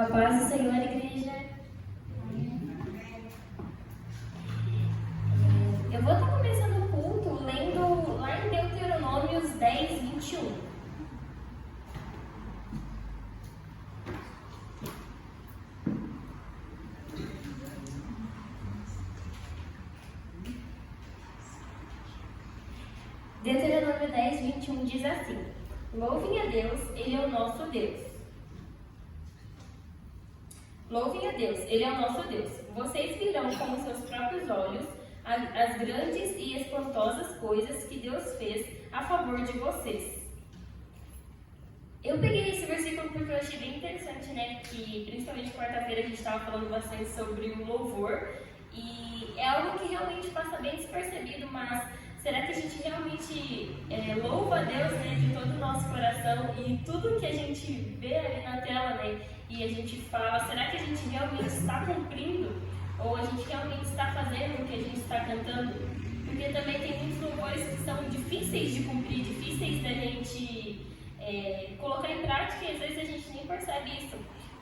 A paz do Senhor, igreja. Eu vou estar começando o culto lendo lá em Deuteronômios 10, 21. Deuteronômio 10, 21 diz assim: Louvem a Deus, Ele é o nosso Deus. Louvem a Deus, Ele é o nosso Deus. Vocês virão com os seus próprios olhos as grandes e espantosas coisas que Deus fez a favor de vocês. Eu peguei esse versículo porque eu achei bem interessante, né? Que principalmente quarta-feira a gente estava falando bastante sobre o louvor. E é algo que realmente passa bem despercebido, mas será que a gente realmente louva a Deus, né, de todo o nosso coração e tudo que a gente vê ali na tela, né, e a gente fala, será que a gente realmente está cumprindo? Ou a gente realmente está fazendo o que a gente está cantando? Porque também tem muitos louvores que são difíceis de cumprir, difíceis da gente colocar em prática e às vezes a gente nem percebe isso.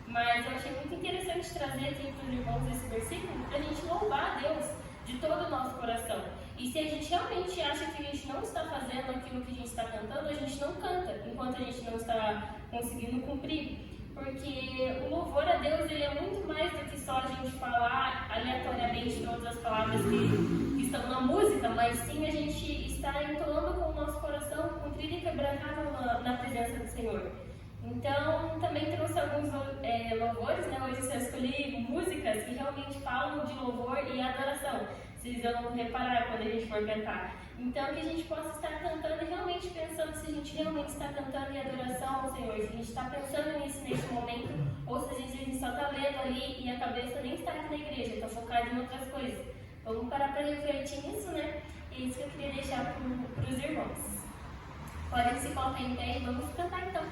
Mas eu achei muito interessante trazer aqui para os irmãos esse versículo para a gente louvar a Deus de todo o nosso coração. E se a gente realmente acha que a gente não está fazendo aquilo que a gente está cantando, a gente não canta enquanto a gente não está conseguindo cumprir. Porque o louvor a Deus ele é muito mais do que só a gente falar aleatoriamente todas as palavras que estão na música, mas sim a gente estar entoando com o nosso coração comprido e quebrantável na presença do Senhor. Então, também trouxe alguns louvores, né? Hoje eu escolhi músicas que realmente falam de louvor e adoração. Vocês vão reparar quando a gente for cantar. Então, que a gente possa estar cantando e realmente pensando se a gente realmente está cantando em adoração ao Senhor, se a gente está pensando nisso nesse momento, ou se a gente só está lendo ali e a cabeça nem está aqui na igreja, está focada em outras coisas. Vamos parar para refletir nisso, né? É isso que eu queria deixar para os irmãos. Podem se colocar em pé e vamos cantar então.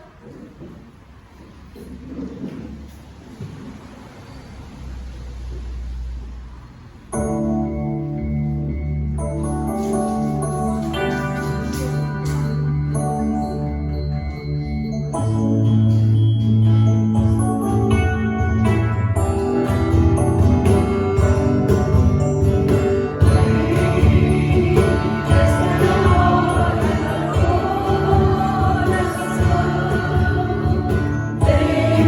Hey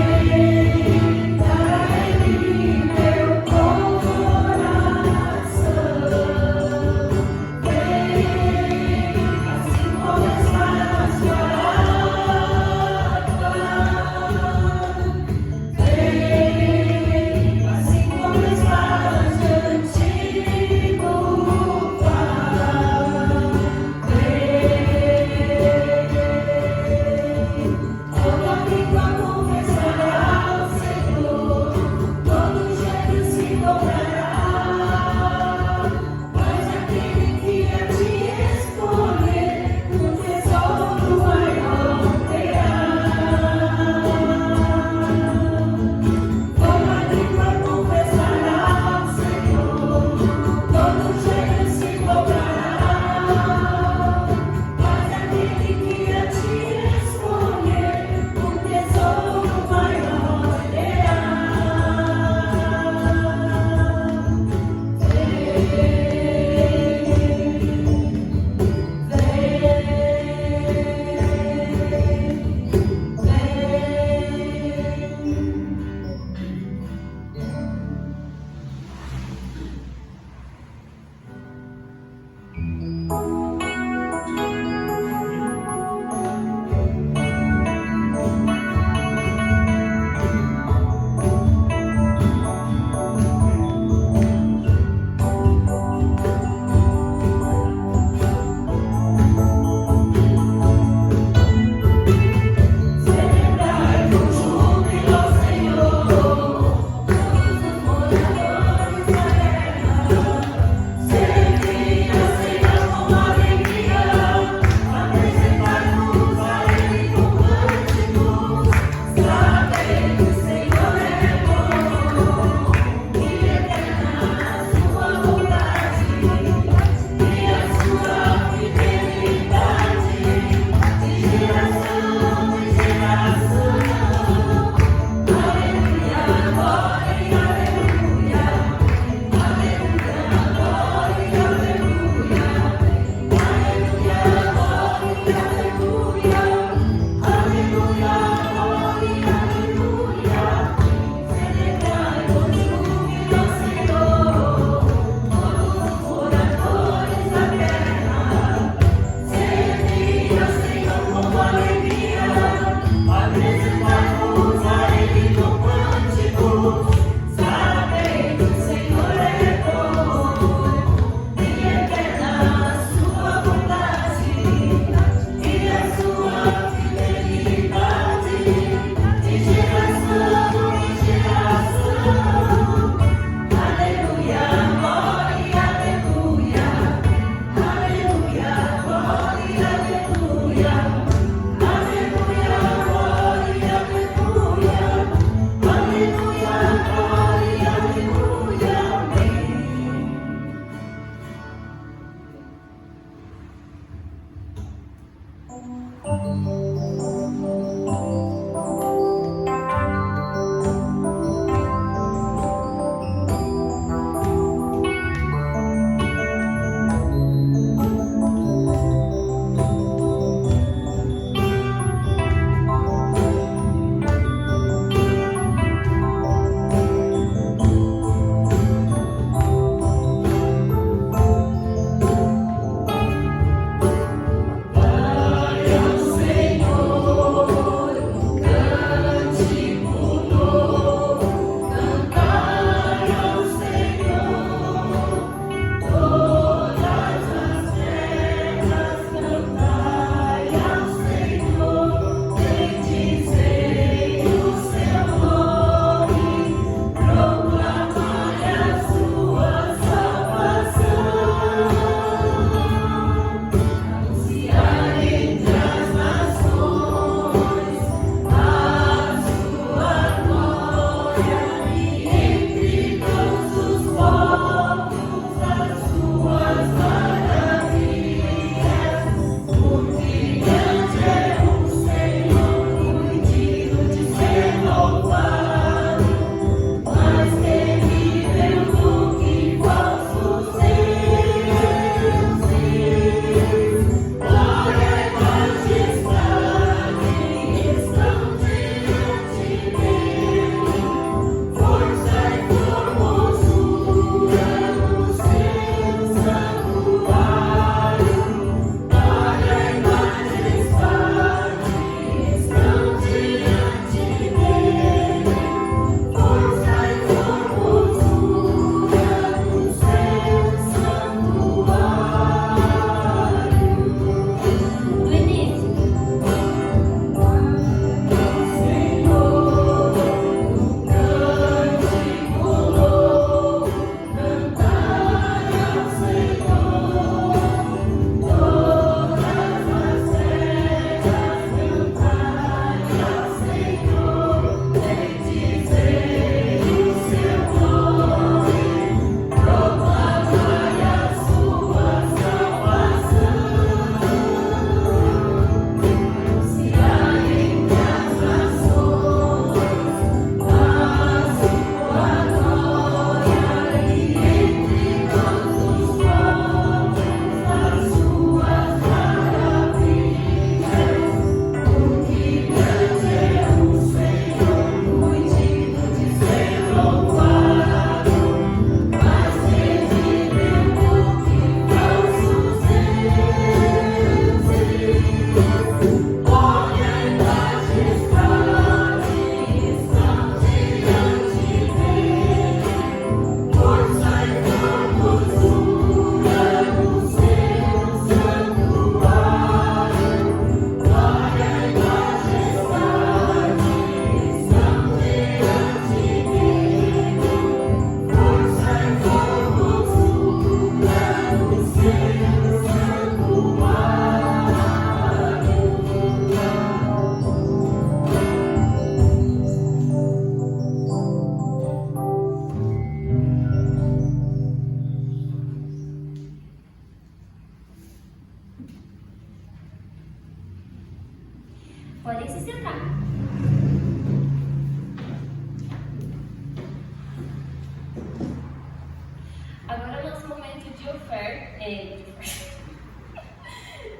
oferta,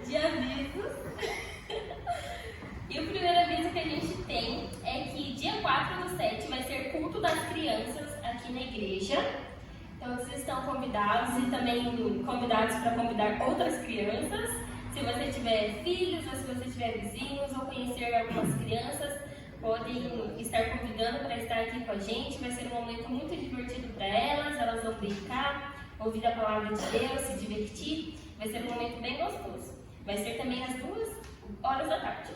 de avisos. E o primeiro aviso que a gente tem é que dia 4/7 vai ser culto das crianças aqui na igreja. Então vocês estão convidados e também convidados para convidar outras crianças. Se você tiver filhos ou se você tiver vizinhos ou conhecer algumas crianças, podem estar convidando para estar aqui com a gente. Vai ser um momento muito divertido para elas vão brincar, ouvir a palavra de Deus, se divertir. Vai ser um momento bem gostoso. Vai ser também às 2h da tarde.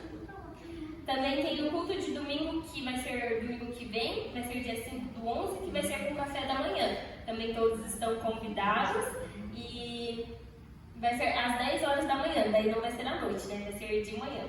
Também tem o culto de domingo, que vai ser domingo que vem, vai ser dia 5/11, que vai ser com café da manhã. Também todos estão convidados e vai ser às 10h da manhã, daí não vai ser à noite, né? Vai ser de manhã.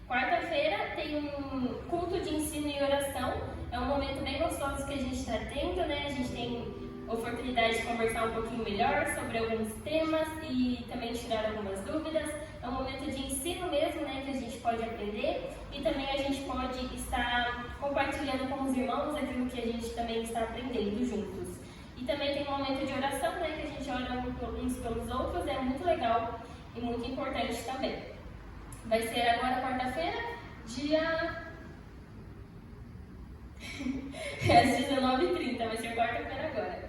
Quarta-feira tem um culto de ensino e oração, é um momento bem gostoso que a gente está tendo, né? A gente tem oportunidade de conversar um pouquinho melhor sobre alguns temas e também tirar algumas dúvidas. É um momento de ensino mesmo, né, que a gente pode aprender e também a gente pode estar compartilhando com os irmãos aquilo que a gente também está aprendendo juntos. E também tem um momento de oração, né, que a gente ora uns pelos outros, é muito legal e muito importante também. Vai ser agora quarta-feira, dia... às 19h30, vai ser quarta-feira agora.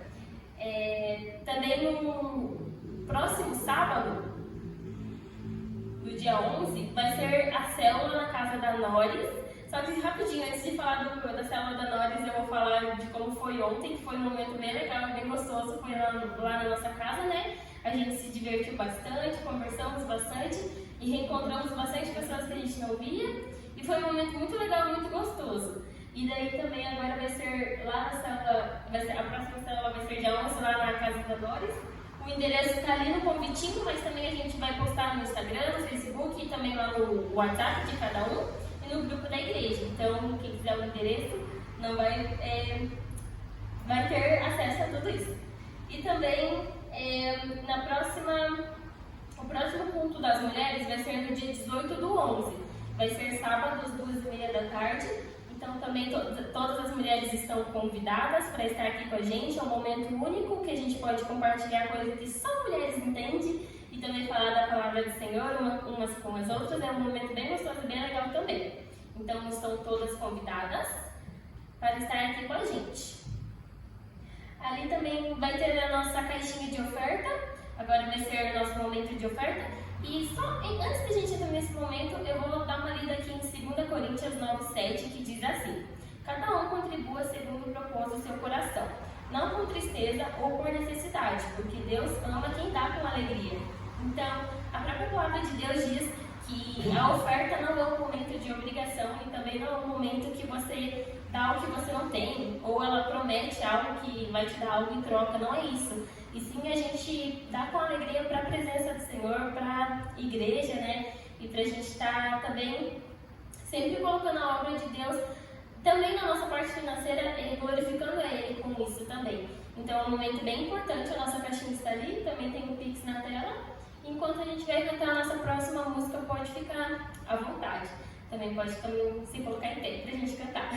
Também no próximo sábado, do dia 11, vai ser a célula na casa da Noris. Só que rapidinho, antes de falar da célula da Noris, eu vou falar de como foi ontem, que foi um momento bem legal, bem gostoso. Foi lá na nossa casa, né? A gente se divertiu bastante, conversamos bastante e reencontramos bastante pessoas que a gente não via. E foi um momento muito legal, muito gostoso. E daí também agora vai ser lá na célula, a próxima célula vai ser dia 11 lá na casa da Doris. O endereço está ali no convitinho, mas também a gente vai postar no Instagram, no Facebook e também lá no WhatsApp de cada um e no grupo da igreja. Então, quem quiser o endereço não vai ter acesso a tudo isso. E também o próximo culto das mulheres vai ser no dia 18/11. Vai ser sábado às 2h30 da tarde. Então também todas as mulheres estão convidadas para estar aqui com a gente. É um momento único que a gente pode compartilhar coisas que só mulheres entendem e também falar da palavra do Senhor umas com as outras. É um momento bem gostoso e bem legal também. Então estão todas convidadas para estar aqui com a gente. Ali também vai ter a nossa caixinha de oferta. Agora vai ser o nosso momento de oferta. E só antes da gente entrar nesse momento, eu vou dar uma lida aqui em 2 Coríntios 9:7, que diz assim: cada um contribua segundo o propósito do seu coração, não com tristeza ou por necessidade, porque Deus ama quem dá com alegria. Então, a própria palavra de Deus diz que a oferta não é um momento de obrigação e também não é um momento que você dá algo que você não tem, ou ela promete algo que vai te dar algo em troca, não é isso. E sim a gente dá com alegria para a presença do Senhor, para a igreja, né? E para a gente estar também sempre colocando a obra de Deus, também na nossa parte financeira, e glorificando a Ele com isso também. Então é um momento bem importante, a nossa caixinha está ali, também tem o Pix na tela. Enquanto a gente vai cantar a nossa próxima música, pode ficar à vontade. Também pode se colocar em pé para a gente cantar.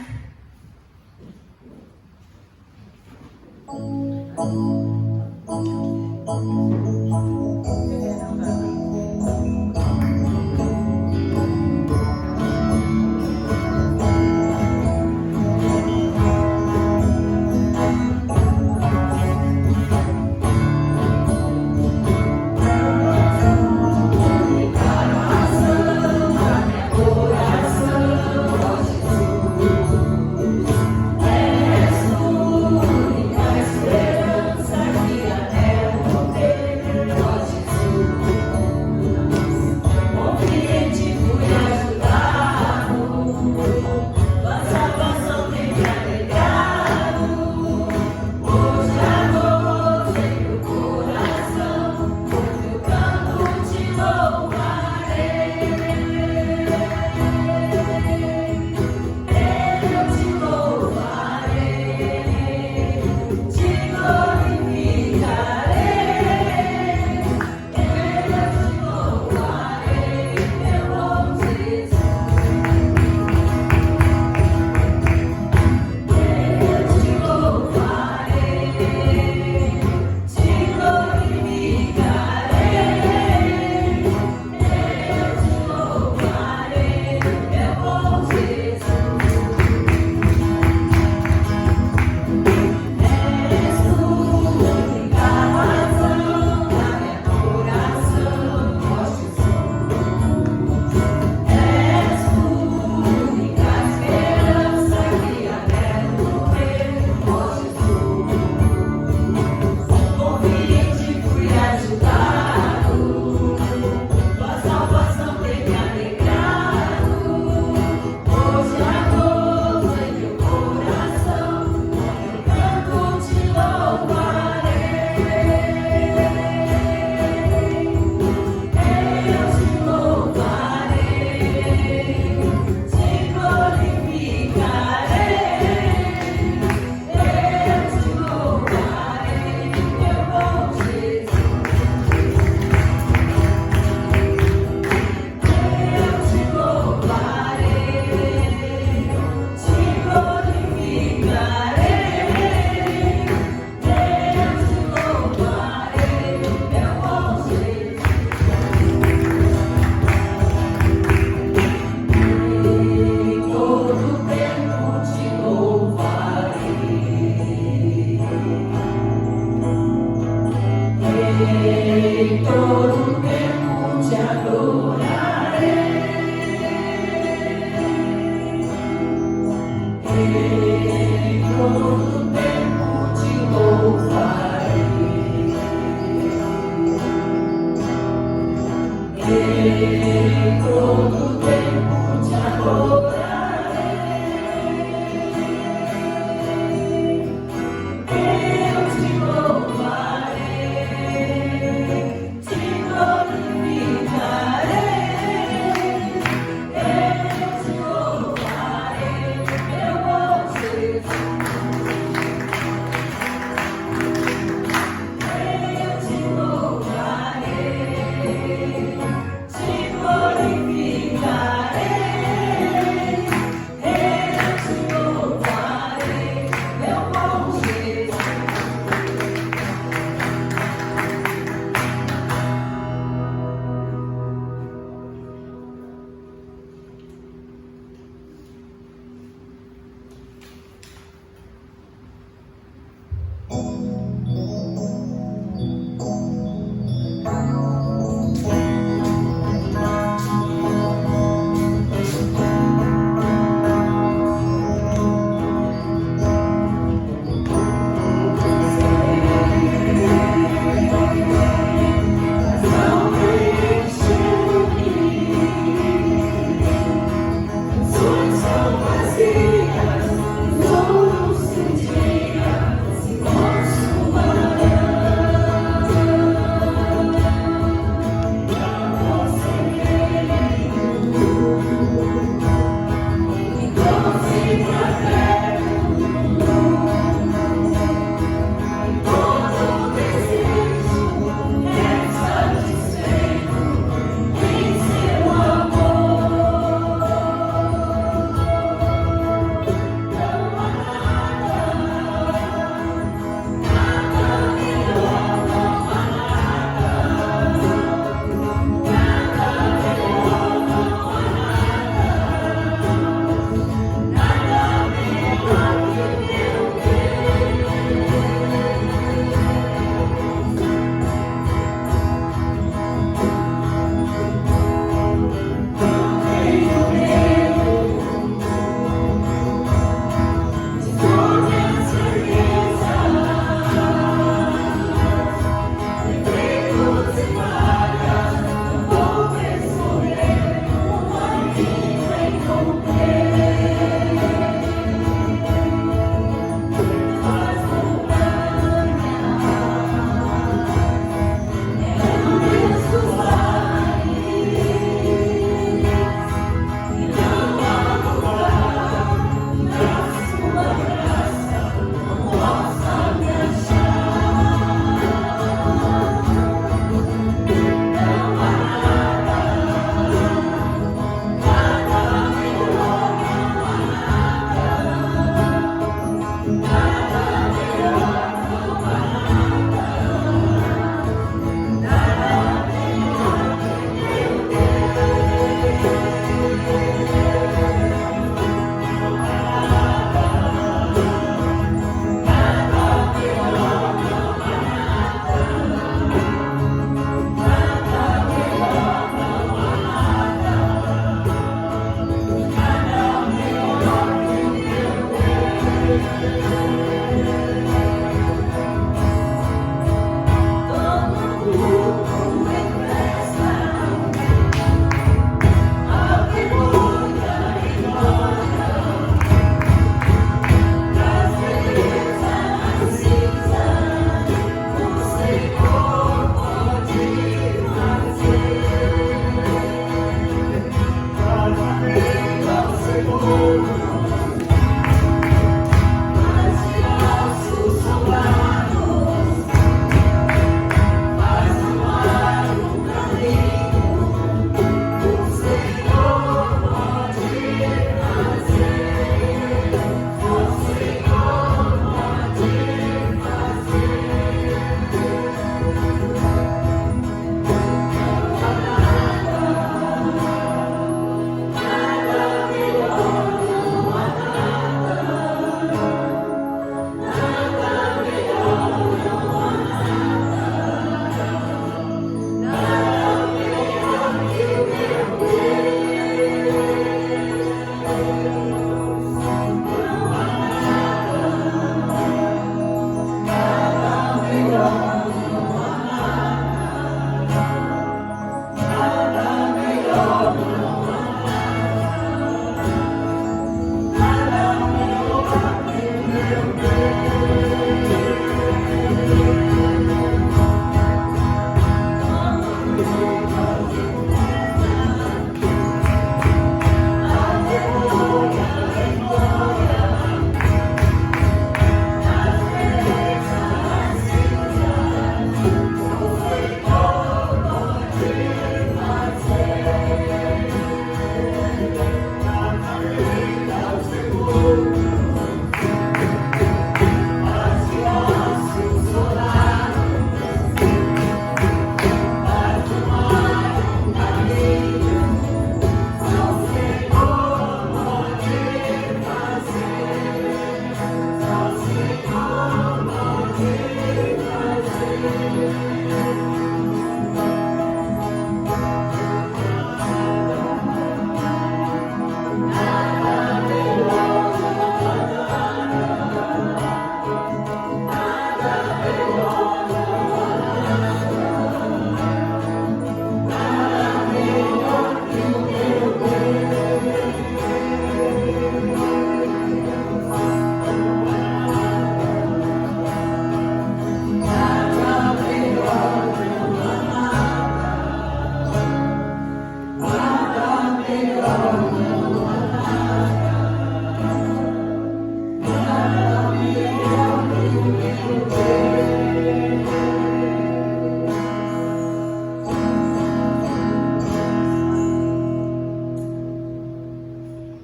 Esperança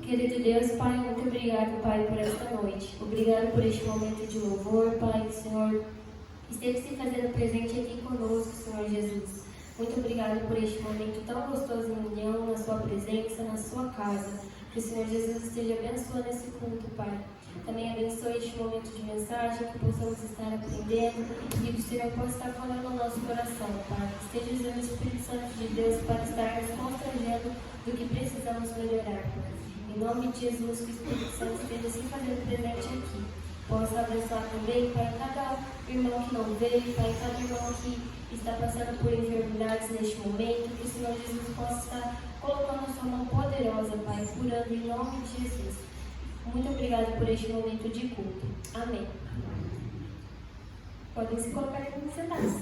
Querido Deus, Pai, muito obrigado, Pai, por esta noite. Obrigado por este momento de louvor, Pai, Senhor. Esteve se fazendo presente aqui conosco, Senhor Jesus. Muito obrigado por este momento tão gostoso em união, na sua presença, na sua casa. Que o Senhor Jesus esteja abençoando esse culto, Pai. Também abençoe este momento de mensagem, que possamos estar aprendendo e que o Senhor possa estar falando no nosso coração, Pai. Esteja usando o Espírito Santo de Deus para estar nos constrangendo do que precisamos melhorar, Pai. Em nome de Jesus, que o Espírito Santo esteja se fazendo presente aqui. Possa abençoar também, Pai, cada irmão que não veio, Pai, cada irmão que está passando por enfermidades neste momento, que o Senhor Jesus possa estar colocando a sua mão poderosa, Pai, curando em nome de Jesus. Muito obrigado por este momento de culto. Amém. Podem se colocar como sentados.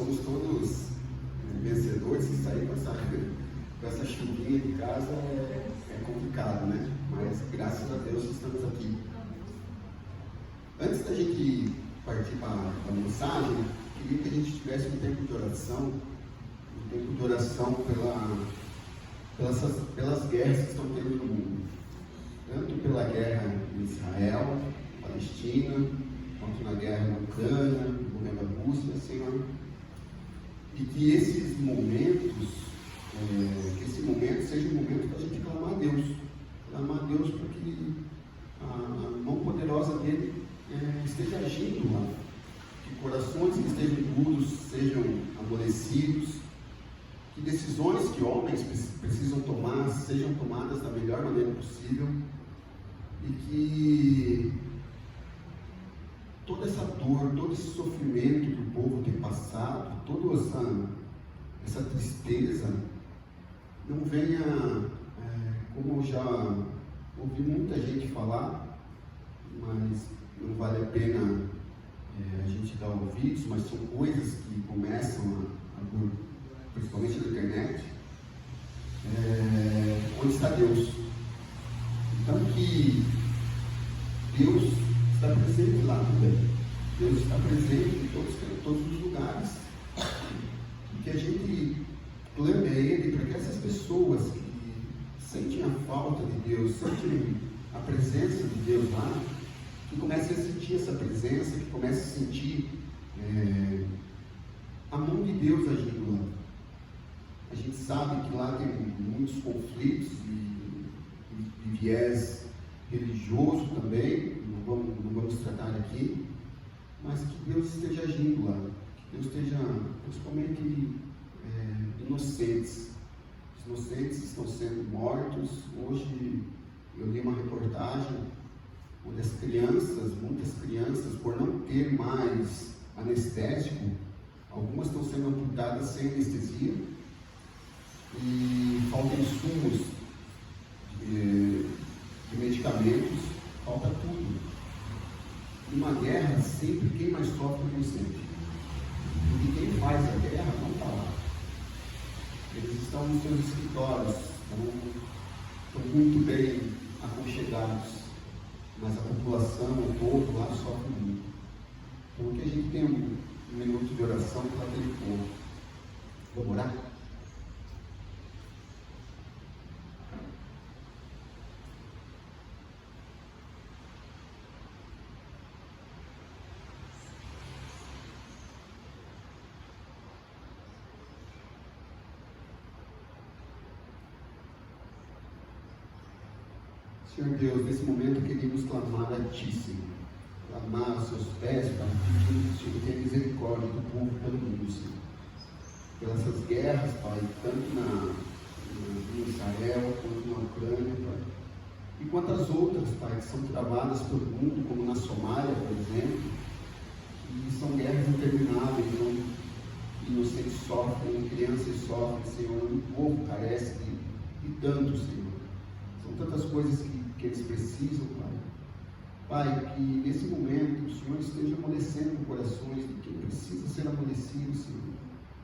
somos todos vencedores, e sair com essa chuvinha de casa é complicado, né? Mas graças a Deus estamos aqui. Antes da gente partir para a mensagem, queria que a gente tivesse um tempo de oração, pelas guerras que estão tendo no mundo. Tanto pela guerra em Israel, Palestina, quanto na guerra na Ucrânia, envolvendo a Rússia, Senhor. E que esses momentos, que esse momento seja um momento para a gente clamar a Deus para que a mão poderosa dele esteja agindo lá, que corações que estejam duros sejam amolecidos, que decisões que homens precisam tomar sejam tomadas da melhor maneira possível, e que toda essa dor, todo esse sofrimento que o povo tem passado, toda essa tristeza, não venha, como eu já ouvi muita gente falar, mas não vale a pena a gente dar ouvidos, mas são coisas que começam principalmente na internet, onde está Deus? Então que Deus está presente lá também. Deus está presente em todos os lugares. E que a gente clame a Ele para que essas pessoas que sentem a falta de Deus, sentem a presença de Deus lá, que comecem a sentir essa presença, que comecem a sentir a mão de Deus agindo lá. A gente sabe que lá tem muitos conflitos e viés religioso também, não vamos tratar aqui, mas que Deus esteja agindo lá, que Deus esteja principalmente inocentes. Os inocentes estão sendo mortos. Hoje eu li uma reportagem onde muitas crianças, por não ter mais anestésico, algumas estão sendo amputadas sem anestesia, e faltam insumos de medicamentos, falta tudo. Numa guerra, sempre quem mais sofre é o inocente, porque quem faz a guerra não está lá. Eles estão nos seus escritórios, estão muito bem aconchegados, mas a população, o povo lá sofre muito. Então que a gente tem um minuto de oração para aquele povo. Vamos orar? Senhor Deus, nesse momento queremos clamar a Ti, Senhor. Clamar aos Seus pés para que o Senhor tenha misericórdia do povo pelo mundo, Senhor. Pelas essas guerras, Pai, tanto em Israel quanto na Ucrânia, Pai. E quantas outras, Pai, que são travadas pelo mundo, como na Somália, por exemplo, e são guerras intermináveis, onde inocentes sofrem, crianças sofrem, Senhor, e o povo carece de tanto, Senhor. São tantas coisas que eles precisam, Pai. Pai, que nesse momento o Senhor esteja amolecendo corações de quem precisa ser amolecido, Senhor.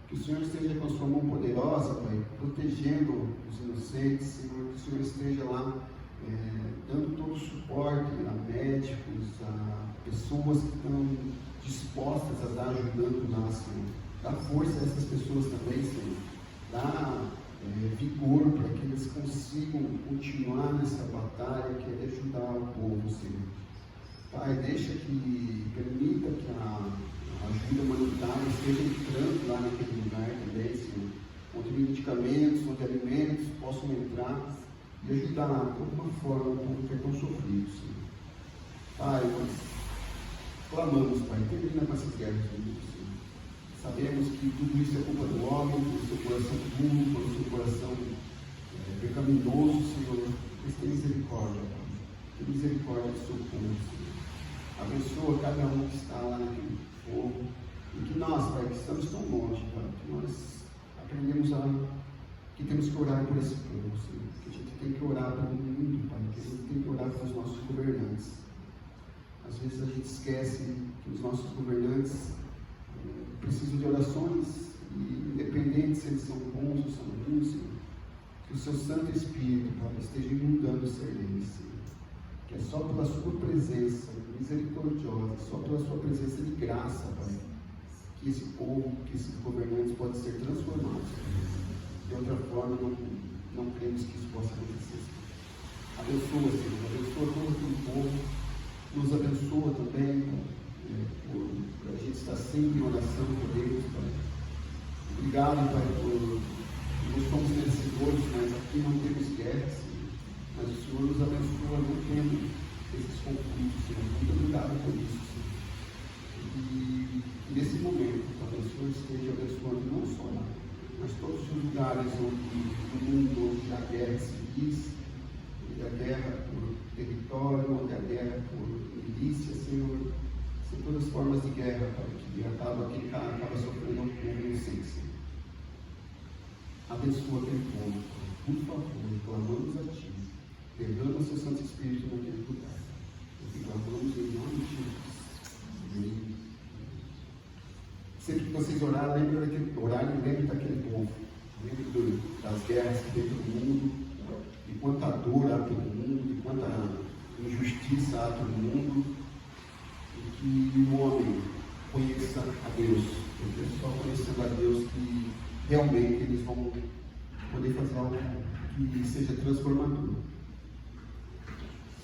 Que o Senhor esteja com a sua mão poderosa, Pai, protegendo os inocentes, Senhor. Que o Senhor esteja lá dando todo o suporte a médicos, a pessoas que estão dispostas a estar ajudando lá, Senhor. Dá força a essas pessoas também, Senhor. Dá vigor para que eles consigam continuar nessa batalha que é de ajudar o povo, Senhor. Pai, permita que a ajuda humanitária esteja entrando lá naquele lugar também, Senhor, onde medicamentos, onde alimentos possam entrar e ajudar de alguma forma o povo que é tão sofrido, Senhor. Pai, nós clamamos, Pai, termina com essas guerras do mundo, Senhor. Sabemos que tudo isso é culpa do homem, pelo seu coração puro, pelo seu coração pecaminoso, Senhor. Mas tem misericórdia, Pai. Tem misericórdia do seu povo, Senhor. Abençoa cada um que está lá naquele fogo. E que nós, Pai, que estamos tão longe, Pai, que nós aprendemos que temos que orar por esse povo, Senhor. Que a gente tem que orar pelo mundo, Pai. Que a gente tem que orar pelos nossos governantes. Às vezes a gente esquece que os nossos governantes preciso de orações, e independente se eles são bons ou são ruins, Senhor, que o Seu Santo Espírito, Pai, esteja inundando o ser deles, Senhor. Que é só pela Sua presença misericordiosa, só pela Sua presença de graça, Pai, que esse povo, que esses governantes podem ser transformados. De outra forma, não cremos que isso possa acontecer. Abençoa, Senhor, abençoa todo aquele povo, nos abençoa também, por a gente estar sempre em oração por eles, Pai. Obrigado, Pai, por nós somos merecedores, mas aqui não temos guerra, Senhor. Mas o Senhor nos abençoa, não temos esses conflitos, Senhor. Muito obrigado por isso, Senhor. E nesse momento, Pai, o Senhor esteja abençoando não só lá, mas todos os lugares do mundo onde há guerra civis, onde há guerra por território, onde há guerra por milícia, Senhor. São todas formas de guerra, Pai, que acaba sofrendo um povo inocente. Abençoa aquele povo, por favor, clamamos a Ti. Derrama o Seu Santo Espírito naquele lugar. Porque clamamos em nome de Jesus. Amém. Sempre que vocês orarem, lembrem daquele povo. Lembrem das guerras que tem todo mundo, de quanta dor há todo mundo, de quanta injustiça há todo mundo. E que o homem conheça a Deus. Porque é só conhecendo a Deus que realmente eles vão poder fazer algo que seja transformador.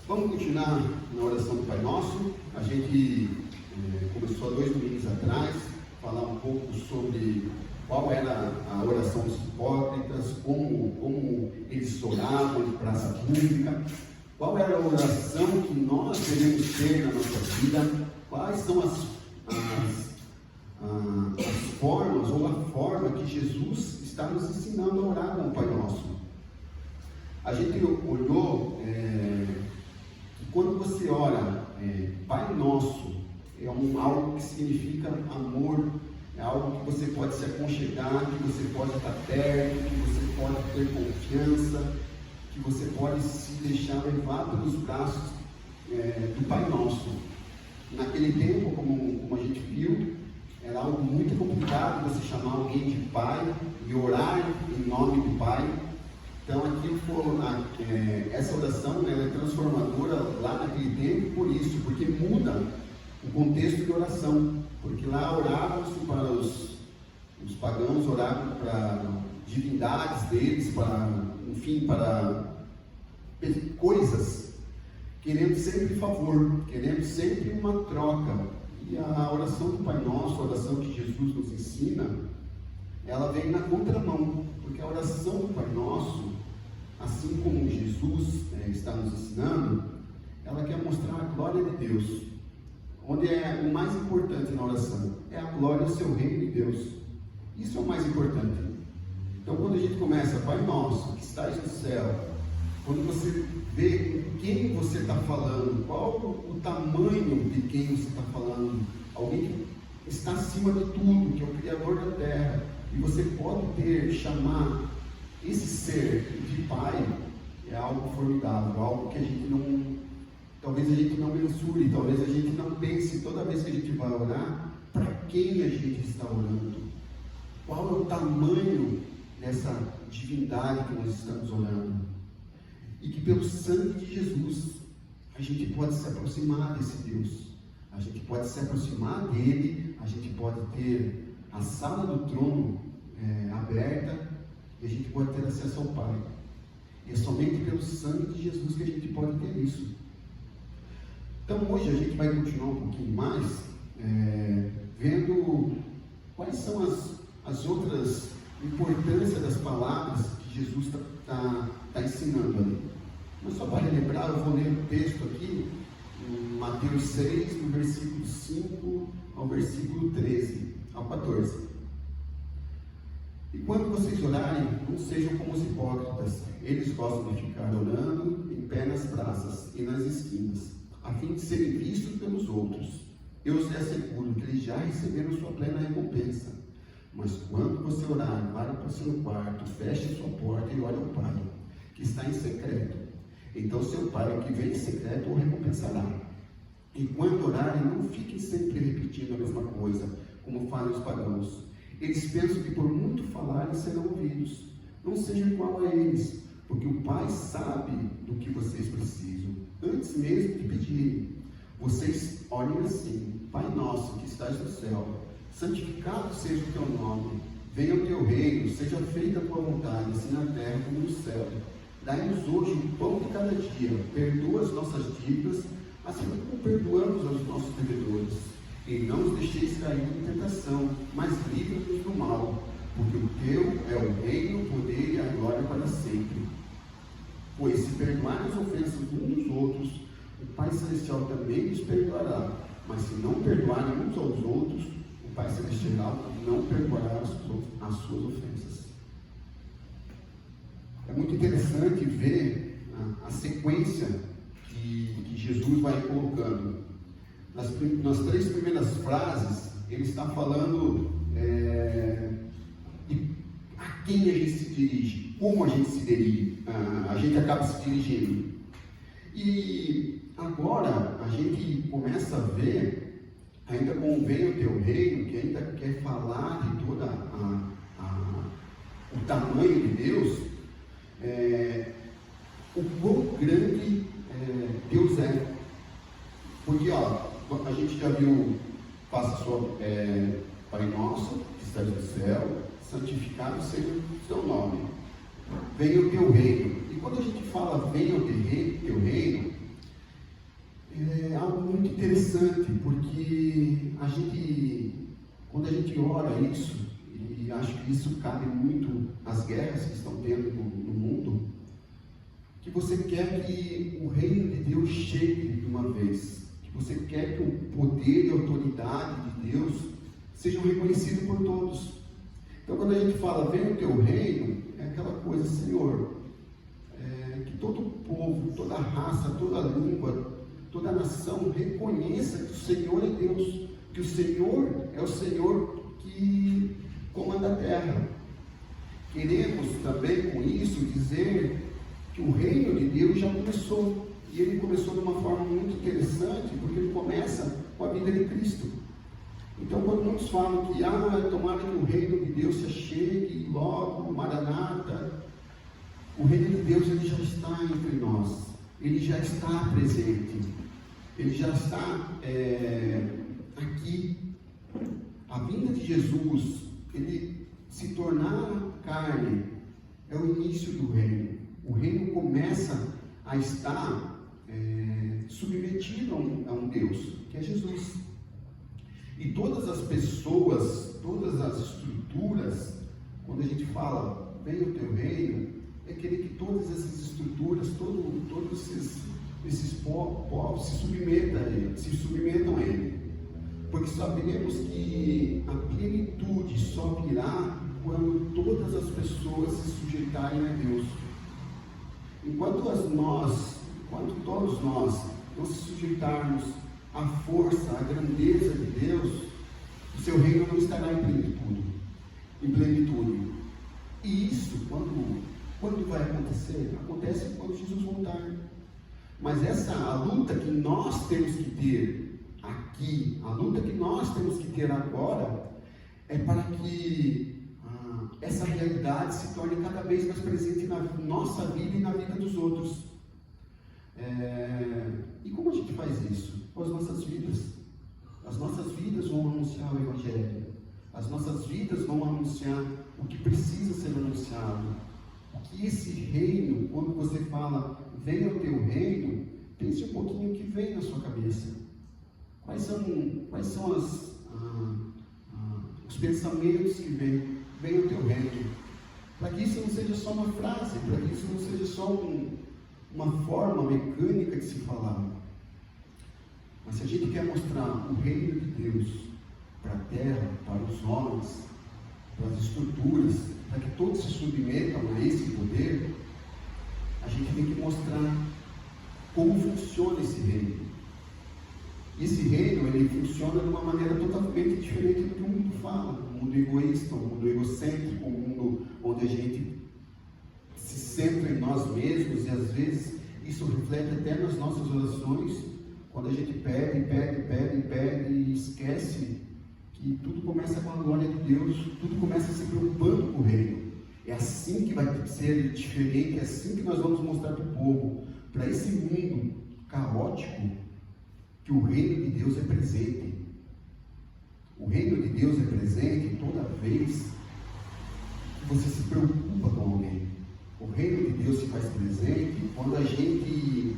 Vamos continuar na oração do Pai Nosso. A gente começou há 2 domingos atrás, falar um pouco sobre qual era a oração dos hipócritas, como eles oravam em praça pública, qual era a oração que nós devemos ter na nossa vida, quais são as formas ou a forma que Jesus está nos ensinando a orar com o Pai Nosso. A gente olhou que quando você ora Pai Nosso, é algo que significa amor, é algo que você pode se aconchegar, que você pode estar perto, que você pode ter confiança, que você pode se deixar levar pelos braços do Pai Nosso. Naquele tempo, como a gente viu, era algo muito complicado você chamar alguém de pai e orar em nome do Pai. Então, essa oração ela é transformadora lá naquele tempo por isso, porque muda o contexto de oração. Porque lá oravam-se para os pagãos, oravam para divindades deles, para coisas, querendo sempre favor, querendo sempre uma troca. E a oração do Pai Nosso, a oração que Jesus nos ensina, ela vem na contramão, porque a oração do Pai Nosso, assim como Jesus está nos ensinando, ela quer mostrar a glória de Deus. Onde é o mais importante na oração? É a glória do seu reino de Deus. Isso é o mais importante. Então, quando a gente começa, Pai Nosso, que estás no céu, quando você vê com quem você está falando, qual o tamanho de quem você está falando, alguém que está acima de tudo, que é o Criador da terra, e você pode chamar esse ser de Pai, é algo formidável, algo que talvez a gente não mensure, talvez a gente não pense toda vez que a gente vai orar, para quem a gente está orando, qual é o tamanho dessa divindade que nós estamos orando. E que pelo sangue de Jesus a gente pode se aproximar desse Deus, a gente pode se aproximar dele, a gente pode ter a sala do trono aberta e a gente pode ter acesso ao Pai. E é somente pelo sangue de Jesus que a gente pode ter isso. Então hoje a gente vai continuar um pouquinho mais vendo quais são as outras importâncias das palavras que Jesus está ensinando ali. Mas só para lembrar, eu vou ler o texto aqui, em Mateus 6, do versículo 5 ao versículo 13, ao 14. E quando vocês orarem, não sejam como os hipócritas. Eles gostam de ficar orando em pé nas praças e nas esquinas, a fim de serem vistos pelos outros. Eu os asseguro que eles já receberam sua plena recompensa. Mas quando você orar, vá para o seu quarto, feche a sua porta e ore ao Pai, que está em secreto. Então seu Pai, que vem em secreto, o recompensará. E quando orarem, não fiquem sempre repetindo a mesma coisa, como fazem os pagãos. Eles pensam que por muito falarem serão ouvidos. Não seja igual a eles, porque o Pai sabe do que vocês precisam, antes mesmo de pedirem. Vocês olhem assim: Pai nosso que estás no céu, santificado seja o teu nome, venha o teu reino, seja feita a tua vontade, assim na terra como no céu. Dai-nos hoje o pão de cada dia, perdoa as nossas dívidas, assim como perdoamos aos nossos devedores. E não nos deixeis cair em tentação, mas livra-nos do mal, porque o teu é o reino, o poder e a glória para sempre. Pois se perdoarmos as ofensas uns dos outros, o Pai Celestial também nos perdoará. Mas se não perdoarem uns aos outros, o Pai Celestial não perdoará as suas ofensas. É muito interessante ver a sequência que Jesus vai colocando. Nas 3 primeiras frases, ele está falando de a quem a gente se dirige, como a gente se dirige, a gente acaba se dirigindo. E agora a gente começa a ver, ainda com Venha o teu reino, que ainda quer falar de toda o tamanho de Deus, o quão grande Deus é. Porque a gente já viu, faça sua Pai nosso, que estás no céu, santificado seja o teu nome, venha o teu reino. E quando a gente fala venha o teu reino, é algo muito interessante, porque quando a gente ora isso, e acho que isso cabe muito às guerras que estão tendo no mundo, que você quer que o reino de Deus chegue de uma vez, que você quer que o poder e a autoridade de Deus sejam reconhecidos por todos. Então, quando a gente fala, venha o teu reino, é aquela coisa, Senhor, que todo povo, toda raça, toda língua, toda nação reconheça que o Senhor é Deus, que o Senhor é o Senhor que comanda a terra. Queremos também com isso dizer que o reino de Deus já começou, e ele começou de uma forma muito interessante, porque ele começa com a vida de Cristo. Então, quando muitos falam que tomara que o reino de Deus se achegue logo, Maranata, o reino de Deus ele já está entre nós, ele já está presente, ele já está aqui. A vinda de Jesus, ele se tornar carne, é o início do reino. O reino começa a estar submetido a um Deus, que é Jesus. E todas as pessoas, todas as estruturas, quando a gente fala, venha o teu reino, é querer que todas essas estruturas, todos esses povos se submetam a ele. Porque sabemos que a plenitude só virá quando todas as pessoas se sujeitarem a Deus. Enquanto todos nós não se sujeitarmos à força, à grandeza de Deus, o seu reino não estará em plenitude. E isso, quando vai acontecer? Acontece quando Jesus voltar. Mas a luta que nós temos que ter aqui, a luta que nós temos que ter agora, é para que essa realidade se torne cada vez mais presente na nossa vida e na vida dos outros. E como a gente faz isso? Com as nossas vidas. As nossas vidas vão anunciar o Evangelho. As nossas vidas vão anunciar o que precisa ser anunciado. Que esse reino, quando você fala, venha o teu reino, pense um pouquinho o que vem na sua cabeça. Quais são os pensamentos que vêm? Venha o teu reino. Para que isso não seja só uma frase, para que isso não seja só uma forma mecânica de se falar. Mas se a gente quer mostrar o reino de Deus para a terra, para os homens, para as estruturas, para que todos se submetam a esse poder, a gente tem que mostrar como funciona esse reino. Esse reino, ele funciona de uma maneira totalmente diferente do que o mundo fala. Um mundo egoísta, um mundo egocêntrico, um mundo onde a gente se centra em nós mesmos, e às vezes isso reflete até nas nossas orações, quando a gente pede e esquece que tudo começa com a glória de Deus, tudo começa se preocupando com o reino. É assim que vai ser diferente, é assim que nós vamos mostrar para o povo, para esse mundo caótico, que o reino de Deus é presente. O reino de Deus é presente toda vez que você se preocupa com alguém. O reino de Deus se faz presente quando a gente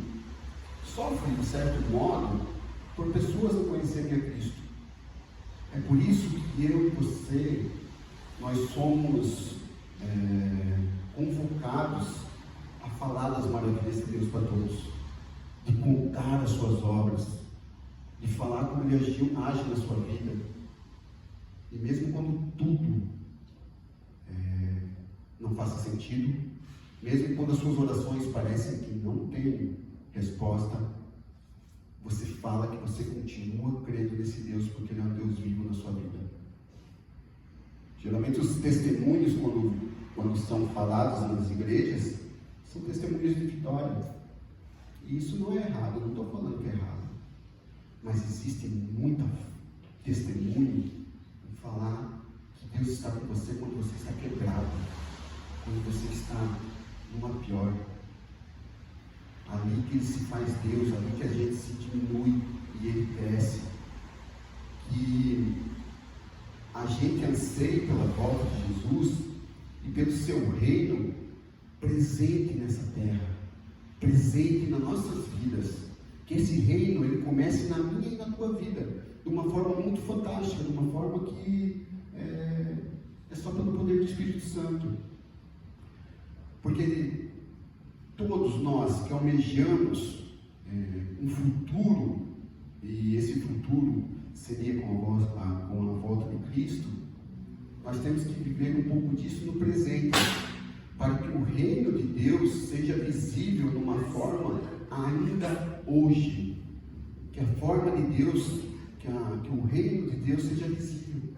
sofre, de certo modo, por pessoas não conhecerem a Cristo. É por isso que eu e você, nós somos convocados a falar das maravilhas de Deus para todos, de contar as suas obras, de falar como Ele age na sua vida. E mesmo quando tudo não faça sentido, mesmo quando as suas orações parecem que não têm resposta, você fala que você continua crendo nesse Deus, porque Ele é um Deus vivo na sua vida. Geralmente os testemunhos, quando são falados nas igrejas, são testemunhos de vitória. E isso não é errado, eu não estou falando que é errado. Mas existe muita testemunho em falar que Deus está com você quando você está quebrado, quando você está numa pior. Ali que Ele se faz Deus, ali que a gente se diminui e Ele cresce. Que a gente anseie pela volta de Jesus e pelo seu reino presente nessa terra, presente nas nossas vidas. Que esse reino ele comece na minha e na tua vida de uma forma muito fantástica, de uma forma que é só pelo poder do Espírito Santo. Porque todos nós que almejamos um futuro, e esse futuro seria com a volta de Cristo, nós temos que viver um pouco disso no presente, para que o reino de Deus seja visível de uma forma ainda hoje, que a forma de Deus, que o reino de Deus seja visível.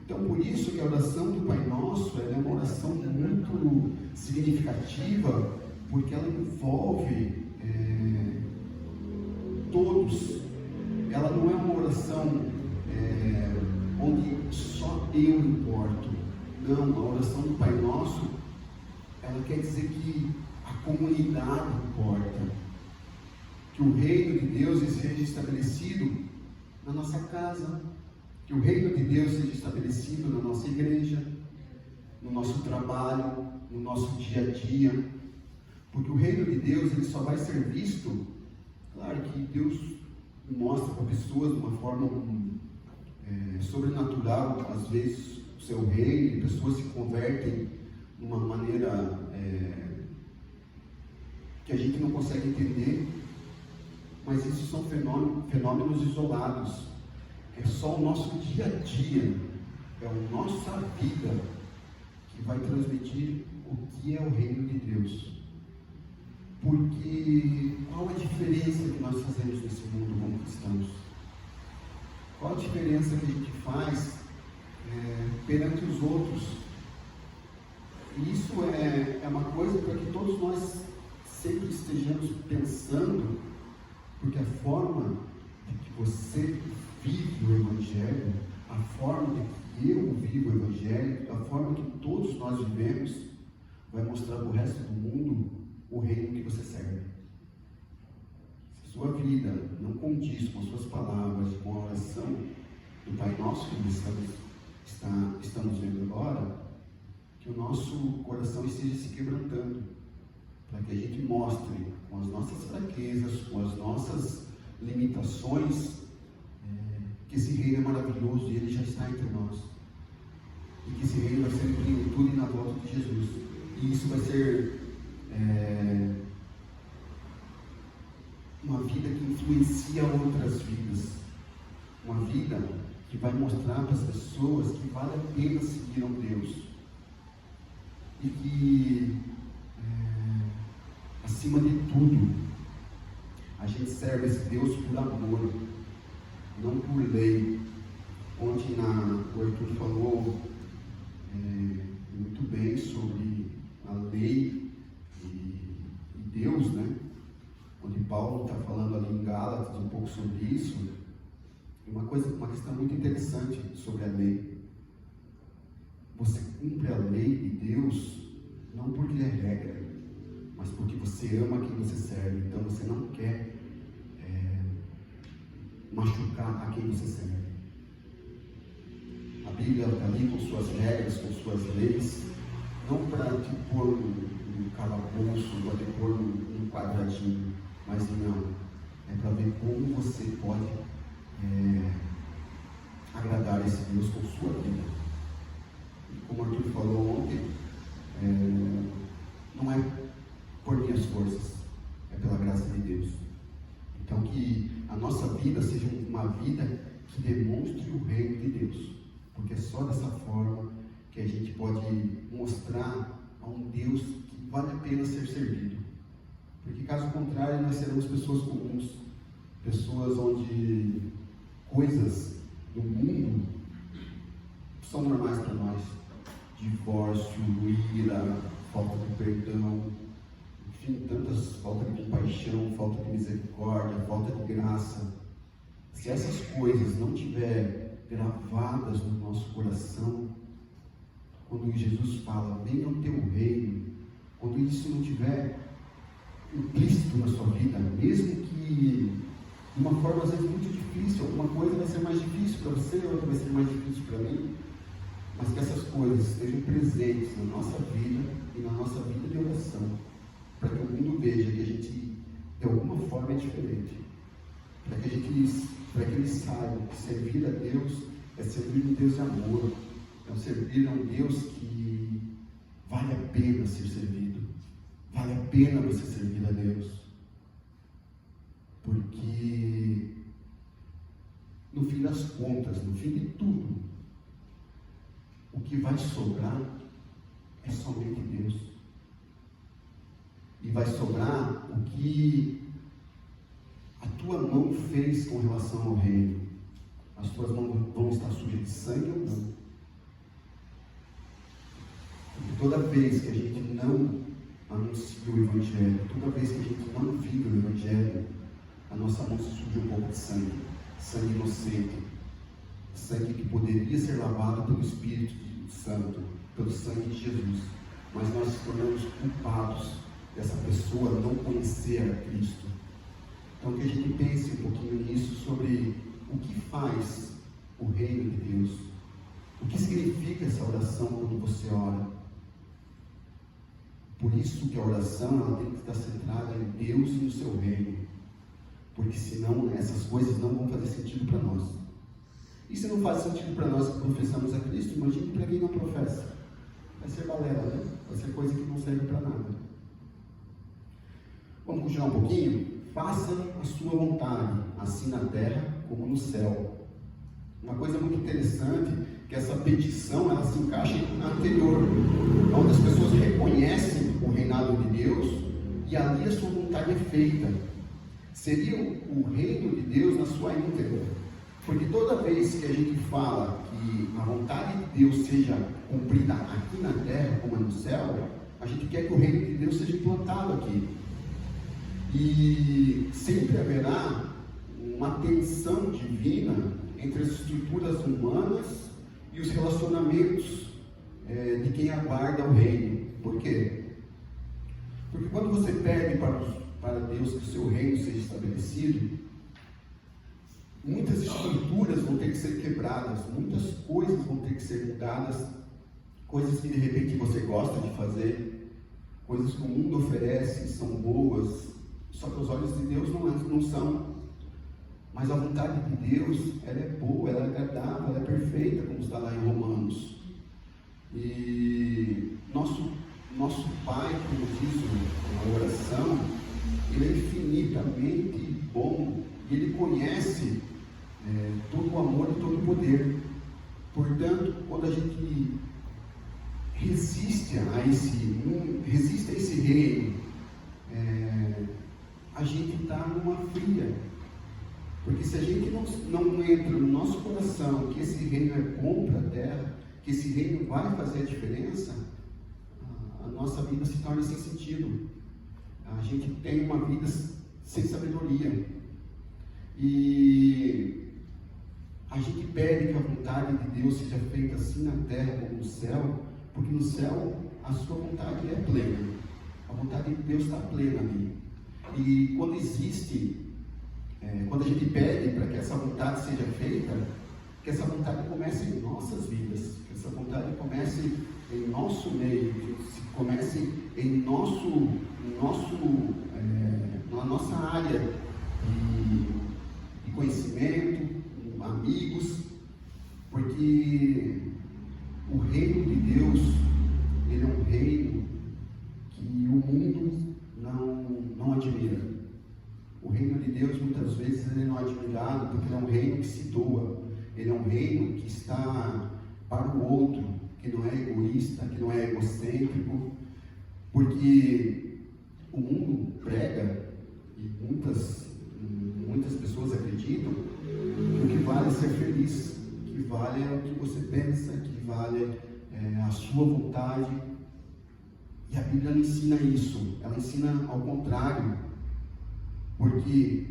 Então, por isso que a oração do Pai Nosso é uma oração muito significativa, porque ela envolve todos. Ela não é uma oração onde só eu importo. Não, a oração do Pai Nosso, ela quer dizer que a comunidade importa. Que o reino de Deus seja estabelecido na nossa casa. Que o reino de Deus seja estabelecido na nossa igreja, no nosso trabalho, no nosso dia a dia. Porque o reino de Deus ele só vai ser visto, claro que Deus mostra para pessoas de uma forma sobrenatural, às vezes, o seu reino, e pessoas se convertem de uma maneira que a gente não consegue entender, mas isso são fenômenos isolados. É só o nosso dia a dia, é a nossa vida que vai transmitir o que é o reino de Deus. Porque qual a diferença que nós fazemos nesse mundo como cristãos? Qual a diferença que a gente faz perante os outros? E isso é uma coisa para que todos nós sempre estejamos pensando, porque a forma de que você vive o Evangelho, a forma de que eu vivo o Evangelho, a forma que todos nós vivemos, vai mostrar para o resto do mundo o reino que você serve. Se sua vida não condiz com as suas palavras, com a oração do Pai Nosso que estamos vendo agora, que o nosso coração esteja se quebrantando, para que a gente mostre com as nossas fraquezas, com as nossas limitações, que esse reino é maravilhoso e ele já está entre nós. E que esse reino vai ser em plenitude e na volta de Jesus. E isso vai ser uma vida que influencia outras vidas. Uma vida que vai mostrar para as pessoas que vale a pena seguir a Deus. E que, acima de tudo, a gente serve esse Deus por amor, não por lei. Ontem o Arthur falou muito bem sobre a lei e Deus, né? Onde Paulo está falando ali em Gálatas um pouco sobre isso. Uma questão muito interessante sobre a lei. Você cumpre a lei de Deus não porque é regra, mas porque você ama quem você serve. Então você não quer machucar a quem você serve. A Bíblia está ali com suas regras, com suas leis, não para te pôr num calabouço, para te pôr num quadradinho, mas não. É para ver como você pode agradar esse Deus com sua vida. E como o Arthur falou ontem, não é por minhas forças, é pela graça de Deus. Então que a nossa vida seja uma vida que demonstre o reino de Deus, porque é só dessa forma que a gente pode mostrar a um Deus que vale a pena ser servido. Porque caso contrário, nós seremos pessoas comuns, pessoas onde coisas do mundo são normais para nós. Divórcio, ira, falta de perdão, enfim, tantas, falta de compaixão, falta de misericórdia, falta de graça. Se essas coisas não estiverem gravadas no nosso coração, quando Jesus fala, venha o teu reino, quando isso não estiver implícito na sua vida, mesmo que de uma forma às vezes muito difícil, alguma coisa vai ser mais difícil para você, outra vai ser mais difícil para mim, mas que essas coisas estejam presentes na nossa vida e na nossa vida de oração, para que o mundo veja que a gente de alguma forma é diferente, para que eles saibam que servir a Deus é servir um Deus de amor, é servir a um Deus que vale a pena ser servido, vale a pena você servir a Deus, porque no fim das contas, no fim de tudo, o que vai sobrar é somente Deus. E vai sobrar o que a tua mão fez com relação ao reino. As tuas mãos vão estar sujas de sangue ou não? Porque toda vez que a gente não anuncia o Evangelho, toda vez que a gente não vive o Evangelho, a nossa mão se suja um pouco de sangue, sangue inocente, sangue que poderia ser lavado pelo Espírito Santo, pelo sangue de Jesus, mas nós nos tornamos culpados dessa pessoa não conhecer a Cristo. Então que a gente pense um pouquinho nisso, sobre o que faz o reino de Deus, o que significa essa oração quando você ora. Por isso que a oração ela tem que estar centrada em Deus e no seu reino, porque senão essas coisas não vão fazer sentido para nós. E se não faz sentido para nós que professamos a Cristo, imagine para quem não professa. Vai ser balela, né? Vai ser coisa que não serve para nada. Vamos continuar um pouquinho? Faça a sua vontade, assim na terra como no céu. Uma coisa muito interessante, que essa petição, ela se encaixa na anterior, onde as pessoas reconhecem o reinado de Deus, e ali a sua vontade é feita. Seria o reino de Deus na sua íntegra. Porque toda vez que a gente fala que a vontade de Deus seja cumprida aqui na terra como no céu, a gente quer que o reino de Deus seja implantado aqui. E sempre haverá uma tensão divina entre as estruturas humanas e os relacionamentos de quem aguarda o reino. Por quê? Porque quando você pede para Deus que o seu reino seja estabelecido, muitas estruturas vão ter que ser quebradas, muitas coisas vão ter que ser mudadas, coisas que de repente você gosta de fazer, coisas que o mundo oferece, são boas, só que os olhos de Deus não são. Mas a vontade de Deus, ela é boa, ela é agradável, ela é perfeita, como está lá em Romanos. E nosso Pai, como diz na oração, Ele é infinitamente bom, e Ele conhece todo o amor e todo o poder. Portanto, quando a gente resiste a esse reino, a gente está numa fria. Porque se a gente não entra no nosso coração que esse reino é bom para a terra, que esse reino vai fazer a diferença, a nossa vida se torna sem sentido. A gente tem uma vida sem sabedoria. E A gente pede que a vontade de Deus seja feita assim na terra como no céu, porque no céu a sua vontade é plena. A vontade de Deus está plena ali. E quando quando a gente pede para que essa vontade seja feita, que essa vontade comece em nossas vidas, que essa vontade comece em nosso meio, que comece na nossa área de conhecimento, amigos, porque o reino de Deus, ele é um reino que o mundo não admira. O reino de Deus, muitas vezes, ele não é admirado porque ele é um reino que se doa. Ele é um reino que está para o outro, que não é egoísta, que não é egocêntrico, porque o mundo prega, e muitas pessoas acreditam, que o que vale é ser feliz, que vale é o que você pensa, que vale a sua vontade. E a Bíblia não ensina isso, ela ensina ao contrário, porque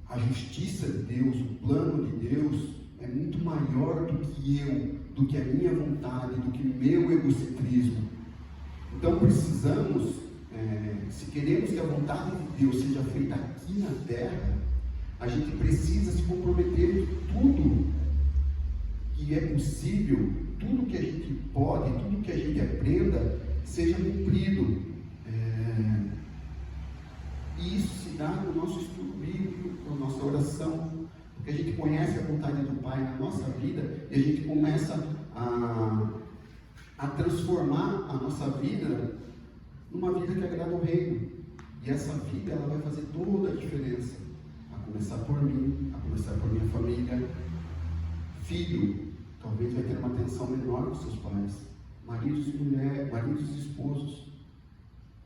a justiça de Deus, o plano de Deus, é muito maior do que eu, do que a minha vontade, do que o meu egocentrismo. Então precisamos, se queremos que a vontade de Deus seja feita aqui na terra, a gente precisa se comprometer que tudo que é possível, tudo que a gente pode, tudo que a gente aprenda, seja cumprido. E isso se dá no nosso estudo bíblico, na nossa oração, porque a gente conhece a vontade do Pai na nossa vida e a gente começa a transformar a nossa vida numa vida que agrada ao reino. E essa vida, ela vai fazer toda a diferença, a começar por mim, a começar por minha família. Filho, talvez vai ter uma atenção menor com seus pais. Maridos e mulheres, maridos e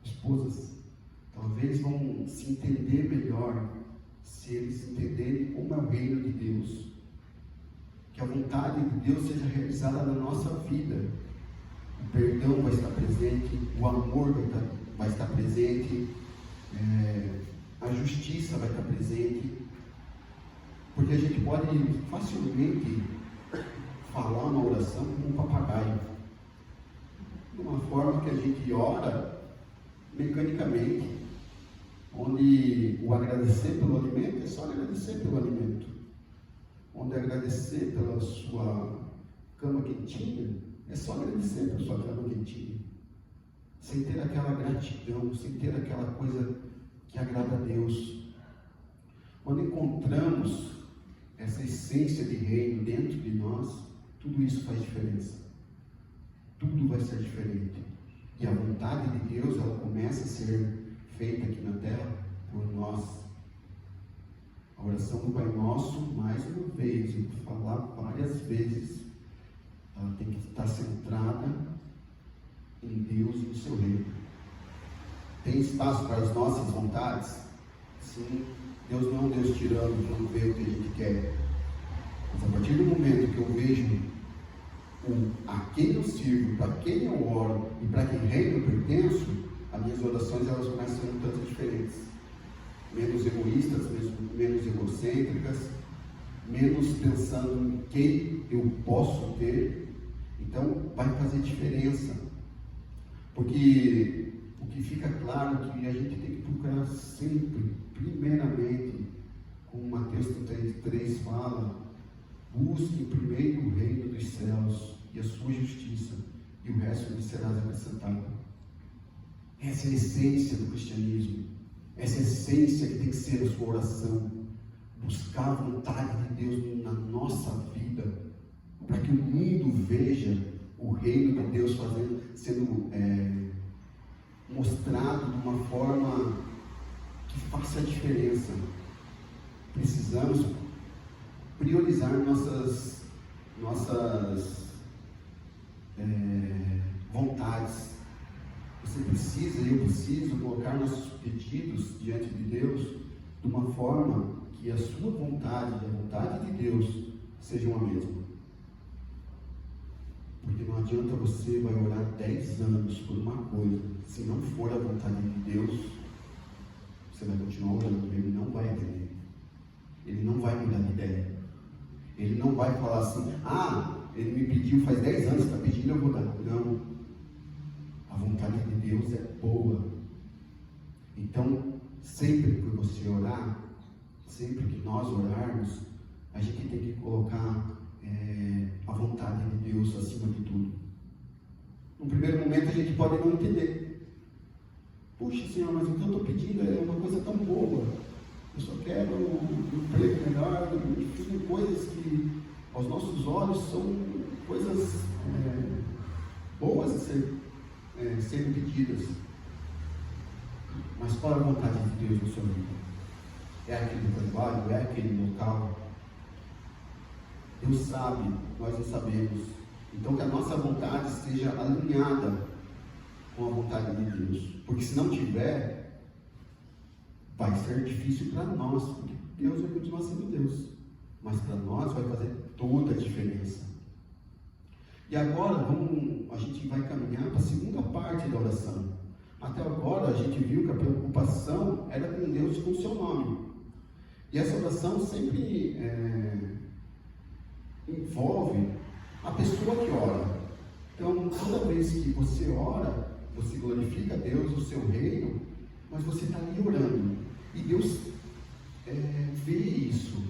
esposas, talvez vão se entender melhor se eles entenderem como é o reino de Deus. Que a vontade de Deus seja realizada na nossa vida. O perdão vai estar presente, o amor vai estar presente, a justiça vai estar presente, porque a gente pode facilmente falar uma oração como um papagaio, de uma forma que a gente ora mecanicamente, onde o agradecer pelo alimento é só agradecer pelo alimento, onde agradecer pela sua cama quentinha é só agradecer pela sua cama quentinha, sem ter aquela gratidão, sem ter aquela coisa que agrada a Deus. Quando encontramos essa essência de reino dentro de nós, tudo isso faz diferença. Tudo vai ser diferente. E a vontade de Deus, ela começa a ser feita aqui na terra por nós. A oração do Pai Nosso, mais uma vez, eu vou falar várias vezes, ela tem que estar centrada em Deus e no seu reino. Tem espaço para as nossas vontades? Sim. Deus não é um Deus tirano que não vê o que a gente quer. Mas a partir do momento que eu vejo a quem eu sirvo, para quem eu oro e para quem reino eu pertenço, as minhas orações elas começam a ser um tanto diferentes. Menos egoístas, menos egocêntricas, menos pensando em quem eu posso ter. Então vai fazer diferença. Porque o que fica claro é que a gente tem que procurar sempre, primeiramente, como Mateus 33 fala, busque primeiro o reino dos céus e a sua justiça, e o resto lhe será acrescentado. Essa é a essência do cristianismo, essa é a essência que tem que ser a sua oração, buscar a vontade de Deus na nossa vida, para que o mundo veja o reino de Deus sendo mostrado de uma forma que faça a diferença. Precisamos priorizar nossas vontades. Você precisa, eu preciso colocar nossos pedidos diante de Deus de uma forma que a sua vontade e a vontade de Deus sejam a mesma. Porque não adianta você vai orar 10 anos por uma coisa, se não for a vontade de Deus, você vai continuar orando, ele não vai entender, ele não vai mudar de ideia. Ele não vai falar assim, ele me pediu faz 10 anos, está pedindo, eu vou dar. Não. A vontade de Deus é boa. Então, sempre que você orar, sempre que nós orarmos, a gente tem que colocar a vontade de Deus acima de tudo. No primeiro momento a gente pode não entender. Puxa, Senhor, mas o que eu estou pedindo é uma coisa tão boa. Eu só quero um emprego melhor, enfim, coisas que aos nossos olhos são coisas boas a serem pedidas. Mas qual é a vontade de Deus na sua vida? É aquele trabalho? É aquele local? Deus sabe, nós não sabemos. Então que a nossa vontade esteja alinhada com a vontade de Deus. Porque se não tiver, vai ser difícil para nós, porque Deus vai continuar sendo Deus. Mas para nós vai fazer toda a diferença. E agora a gente vai caminhar para a segunda parte da oração. Até agora a gente viu que a preocupação era com Deus e com o seu nome. E essa oração sempre envolve a pessoa que ora. Então, toda vez que você ora, você glorifica a Deus, o seu reino, mas você está ali orando. E Deus vê isso.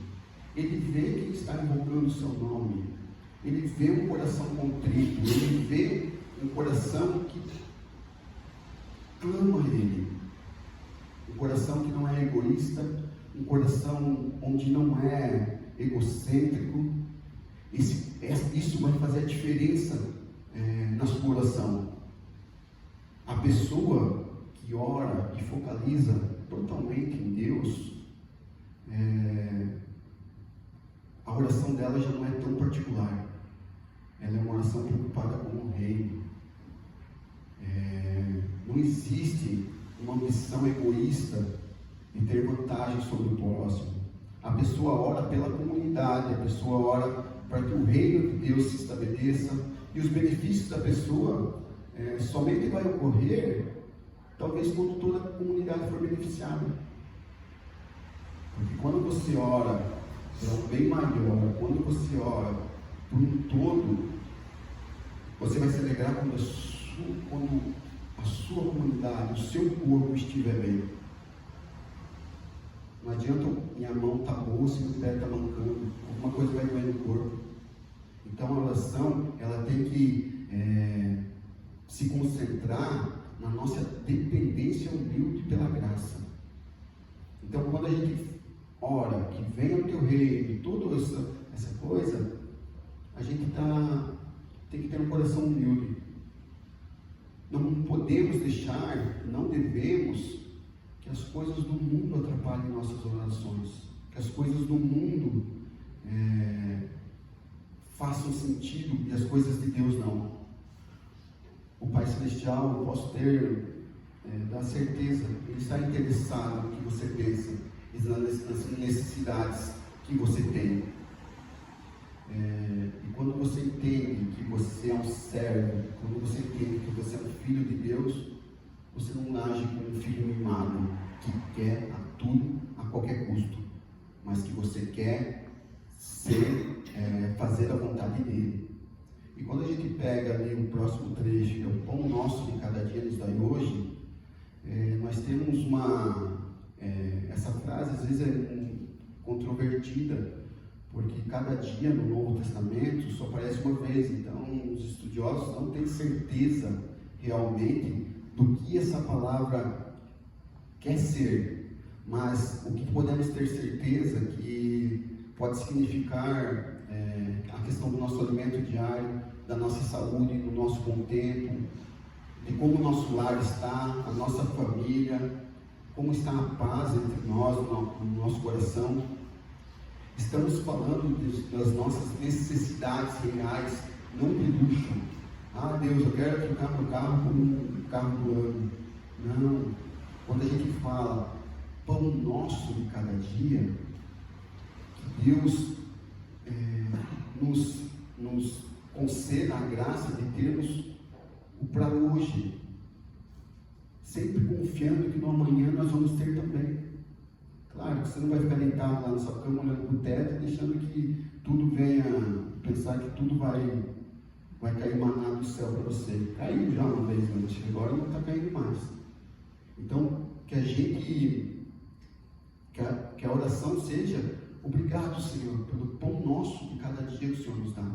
Ele vê quem está invocando o seu nome. Ele vê um coração contrito. Ele vê um coração que clama a Ele. Um coração que não é egoísta. Um coração onde não é egocêntrico. Isso vai fazer a diferença na sua oração. A pessoa que ora e focaliza totalmente em Deus, a oração dela já não é tão particular. Ela é uma oração preocupada com o reino. Não existe uma ambição egoísta de ter vantagem sobre o próximo. A pessoa ora pela comunidade, a pessoa ora para que o reino de Deus se estabeleça, e os benefícios da pessoa somente vai ocorrer talvez quando toda a comunidade for beneficiada. Porque quando você ora para um bem maior, quando você ora por um todo, você vai se alegrar quando a sua comunidade, o seu corpo estiver bem. Não adianta minha mão estar boa se meu pé está mancando, alguma coisa vai doer no corpo. Então a oração, ela tem que se concentrar na nossa dependência humilde pela graça. Então quando a gente ora, que venha o teu reino, toda essa coisa, a gente tem que ter um coração humilde. Não podemos deixar, não devemos que as coisas do mundo atrapalhem nossas orações, que as coisas do mundo façam sentido e as coisas de Deus não. O Pai Celestial, eu posso ter da certeza, Ele está interessado no que você pensa e nas necessidades que você tem. E quando você entende que você é um servo, quando você entende que você é um filho de Deus, você não age como um filho mimado, que quer a tudo, a qualquer custo, mas que você quer fazer a vontade dele. E quando a gente pega ali o próximo trecho, que é o pão nosso de cada dia nos dai hoje, nós temos essa frase às vezes é controvertida, porque cada dia no Novo Testamento só aparece uma vez, então os estudiosos não têm certeza realmente do que essa palavra quer ser, mas o que podemos ter certeza que pode significar a questão do nosso alimento diário, da nossa saúde, do nosso bom tempo, de como o nosso lar está, a nossa família, como está a paz entre nós, no nosso coração. Estamos falando das nossas necessidades reais, não de luxo. Deus, eu quero trocar meu carro por um carro do ano. Não. Quando a gente fala pão nosso de cada dia, que Deus nos conceda a graça de termos o para hoje, sempre confiando que no amanhã nós vamos ter também. Claro que você não vai ficar deitado lá na sua cama olhando para o teto, deixando que tudo venha, pensar que tudo vai cair maná do céu para você. Caiu já uma vez antes, agora não está caindo mais. Então, que a gente, que a oração seja: obrigado, Senhor, pelo pão nosso de cada dia que o Senhor nos dá.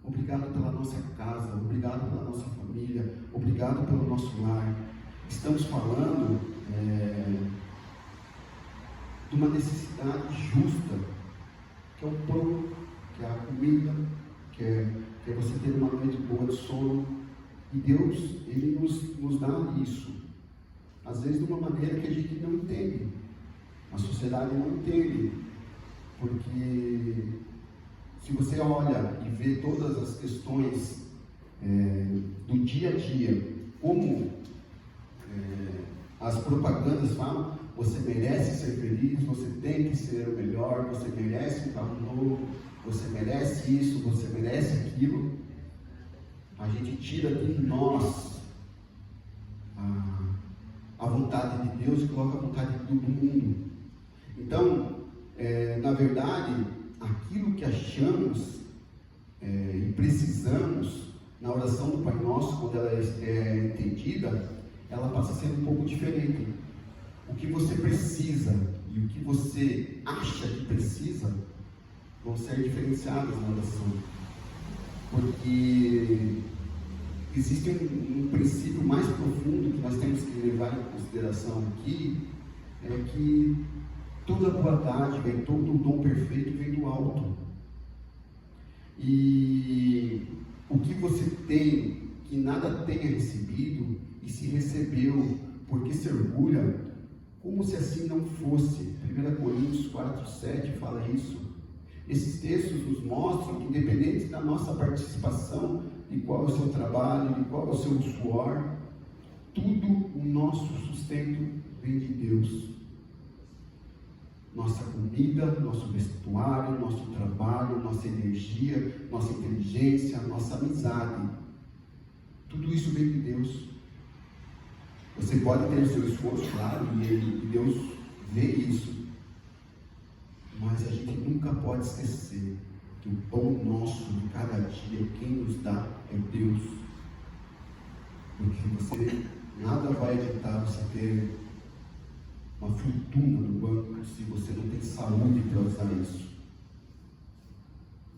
Obrigado pela nossa casa, obrigado pela nossa família, obrigado pelo nosso lar. Estamos falando de uma necessidade justa, que é o pão, que é a comida, que é você ter uma noite boa de sono. E Deus, Ele nos dá isso, às vezes de uma maneira que a gente não entende, a sociedade não entende, porque se você olha e vê todas as questões do dia a dia, como as propagandas falam: você merece ser feliz, você tem que ser o melhor, você merece um carro novo, você merece isso, você merece aquilo. A gente tira de nós a vontade de Deus e coloca a vontade do mundo. Então, na verdade, aquilo que achamos e precisamos na oração do Pai Nosso, quando ela é entendida, ela passa a ser um pouco diferente. O que você precisa e o que você acha que precisa vão ser diferenciados na oração, porque existe um princípio mais profundo que nós temos que levar em consideração aqui, é que toda boa dádiva e todo dom perfeito vem do alto. E o que você tem que nada tenha recebido, e se recebeu, porque se orgulha, como se assim não fosse. 1 Coríntios 4:7 fala isso. Esses textos nos mostram que, independente da nossa participação, de qual é o seu trabalho, de qual é o seu suor, tudo o nosso sustento vem de Deus. Nossa comida, nosso vestuário, nosso trabalho, nossa energia, nossa inteligência, nossa amizade, tudo isso vem de Deus. Você pode ter o seu esforço, claro, e Deus vê isso, mas a gente nunca pode esquecer que o pão nosso de cada dia, quem nos dá é Deus. Porque nada vai adiantar você ter uma fortuna no banco se você não tem saúde para usar isso.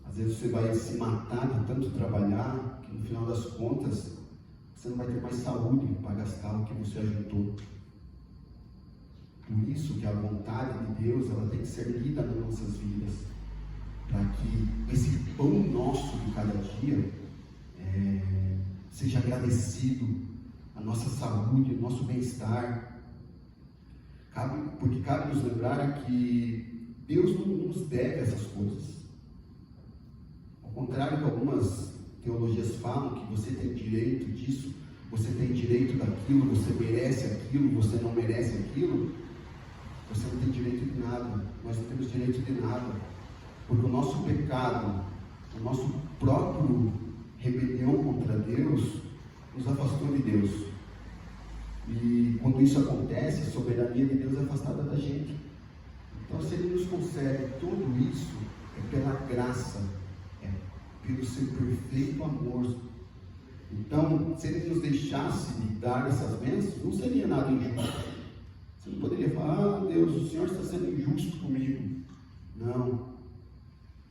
Às vezes você vai se matar de tanto trabalhar, que no final das contas você não vai ter mais saúde para gastar o que você ajuntou. Por isso que a vontade de Deus, ela tem que ser lida nas nossas vidas, para que esse pão nosso de cada dia seja agradecido, a nossa saúde, o nosso bem-estar. Porque cabe nos lembrar que Deus não nos deve essas coisas. Ao contrário que algumas teologias falam que você tem direito disso, você tem direito daquilo, você merece aquilo, você não merece aquilo. Você não tem direito de nada, nós não temos direito de nada, porque o nosso pecado, o nosso próprio rebelião contra Deus, nos afastou de Deus. E quando isso acontece, a soberania de Deus é afastada da gente. Então, se Ele nos concede tudo isso, é pela graça, é pelo seu perfeito amor. Então, se Ele nos deixasse de dar essas bênçãos, não seria nada injusto. Você não poderia falar: ah, Deus, o Senhor está sendo injusto comigo. Não,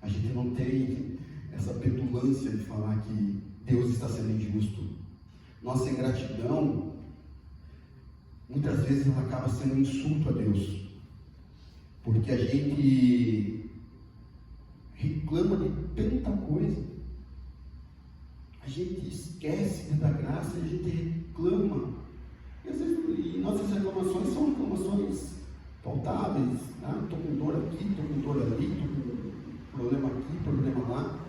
a gente não tem essa petulância de falar que Deus está sendo injusto. Nossa ingratidão, muitas vezes ela acaba sendo um insulto a Deus, porque a gente reclama de tanta coisa, a gente esquece da graça e a gente reclama. E às vezes nossas reclamações são reclamações pautáveis. Estou com dor aqui, estou com dor ali, estou com problema aqui, problema lá.